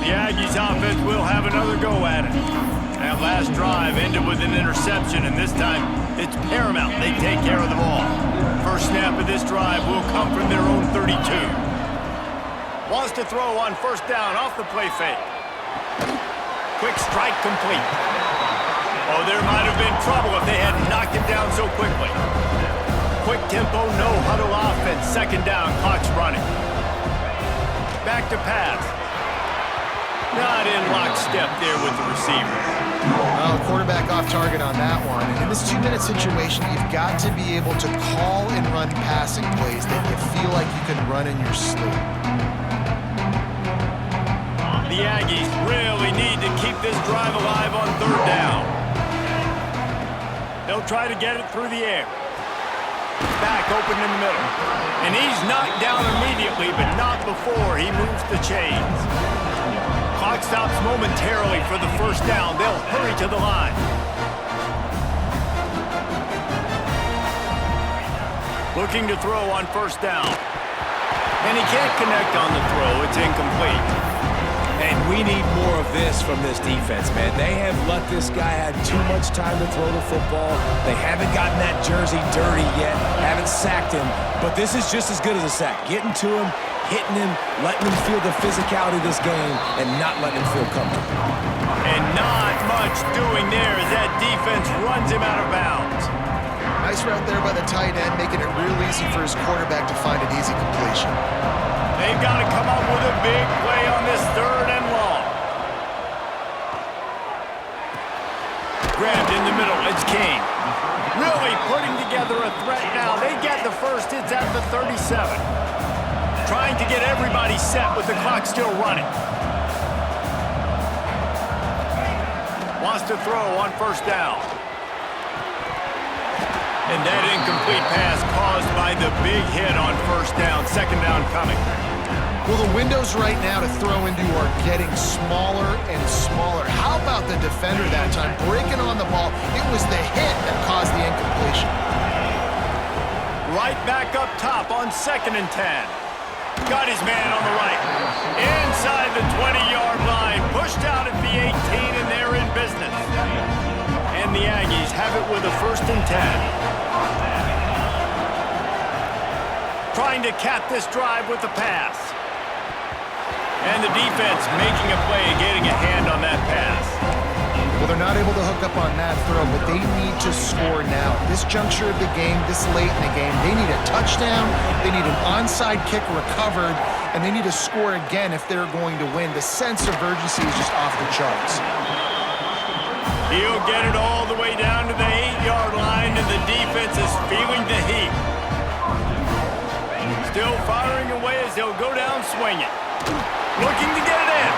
The Aggies offense will have another go at it. That last drive ended with an interception, and this time it's paramount they take care of the ball. First snap of this drive will come from their own 32. Wants to throw on 1st down off the play fake. Quick strike complete. Oh, there might have been trouble if they had knocked him down so quickly. Quick tempo, no huddle offense. 2nd down, clock's running. Back to pass. Not in lockstep there with the receiver. Well, quarterback off target on that one. And in this 2-minute situation, you've got to be able to call and run passing plays that you feel like you can run in your sleep. The Aggies really need to keep this drive alive on 3rd down. They'll try to get it through the air. Back open in the middle. And he's knocked down immediately, but not before he moves the chains. Clock stops momentarily for the 1st down. They'll hurry to the line. Looking to throw on 1st down. And he can't connect on the throw. It's incomplete. And we need more of this from this defense, man. They have let this guy have too much time to throw the football. They haven't gotten that jersey dirty yet, haven't sacked him. But this is just as good as a sack. Getting to him, hitting him, letting him feel the physicality of this game, and not letting him feel comfortable. And not much doing there as that defense runs him out of bounds. Nice route there by the tight end, making it real easy for his quarterback to find an easy completion. They've got to come up with a big play on this 3rd and long. Grabbed in the middle, it's King. Really putting together a threat now. They get the first, it's at the 37. Trying to get everybody set with the clock still running. Wants to throw on 1st down. And that incomplete pass caused by the big hit on 1st down. 2nd down coming. Well, the windows right now to throw into are getting smaller and smaller. How about the defender that time breaking on the ball? It was the hit that caused the incompletion. Right back up top on 2nd and 10. Got his man on the right. Inside the 20-yard line. Pushed out at the 18, and they're in business. And the Aggies have it with a 1st and 10. Trying to cap this drive with the pass. And the defense making a play and getting a hand on that pass. Well, they're not able to hook up on that throw, but they need to score now. This juncture of the game, this late in the game, they need a touchdown, they need an onside kick recovered, and they need to score again if they're going to win. The sense of urgency is just off the charts. He'll get it all the way down to the 8-yard line, and the defense is feeling the heat. Still firing away as they'll go down swinging. Looking to get it in.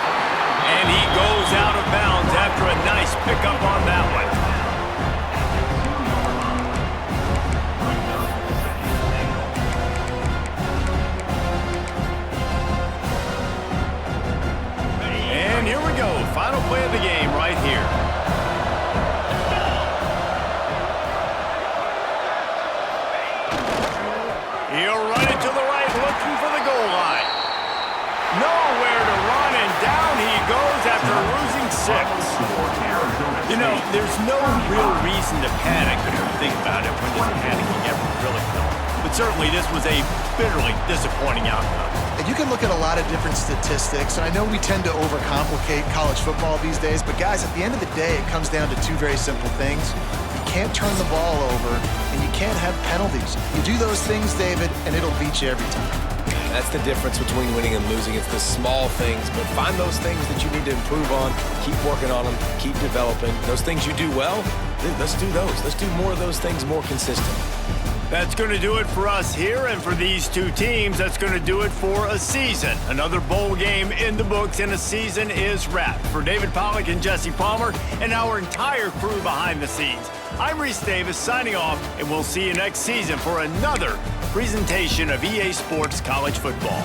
And he goes out of bounds after a nice pickup on that one. And here we go. Final play of the game right here. He'll run it to the right, looking for the goal line. Nowhere to run, and down he goes after losing 6. You know, there's no real reason to panic if you think about it when this panicking ever really comes. But certainly this was a bitterly disappointing outcome. And you can look at a lot of different statistics, and I know we tend to overcomplicate college football these days, but guys, at the end of the day, it comes down to 2 very simple things. You can't turn the ball over, and you can't have penalties. You do those things, David, and it'll beat you every time. That's the difference between winning and losing. It's the small things, but find those things that you need to improve on, keep working on them, keep developing. Those things you do well, let's do those. Let's do more of those things more consistent. That's going to do it for us here, and for these 2 teams, that's going to do it for a season. Another bowl game in the books, and a season is wrapped. For David Pollack and Jesse Palmer and our entire crew behind the scenes, I'm Reese Davis signing off, and we'll see you next season for another presentation of EA Sports College Football.